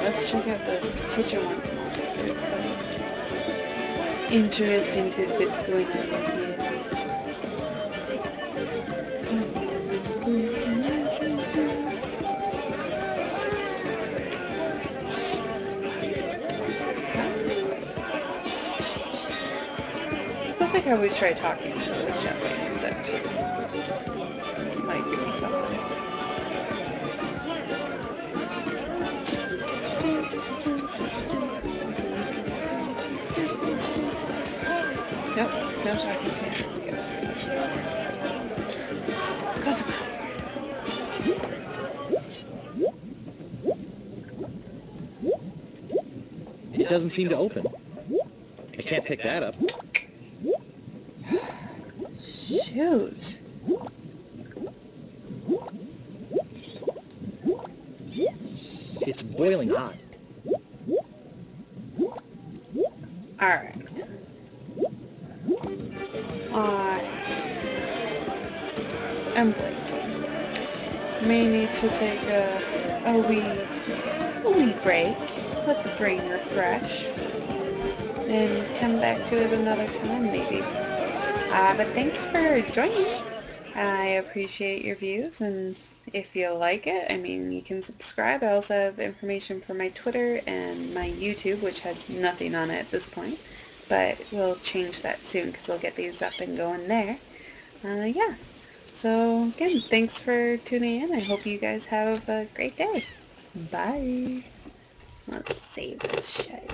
Let's check out this kitchen once more, because there's some interesting tidbits going on in here. I suppose I could always try talking to the chef and it too. Might give me something. Nope, no talking to him. Okay, that's good. It doesn't seem to open. I can't pick that up. Shoot. It's boiling hot. Alright. I'm blanking. May need to take a wee break. Let the brain refresh. And come back to it another time, maybe. But thanks for joining. I appreciate your views, and if you like it, I mean, you can subscribe. I also have information for my Twitter and my YouTube, which has nothing on it at this point, but we'll change that soon because we'll get these up and going there. Yeah. So, again, thanks for tuning in. I hope you guys have a great day. Bye. Let's save this shit.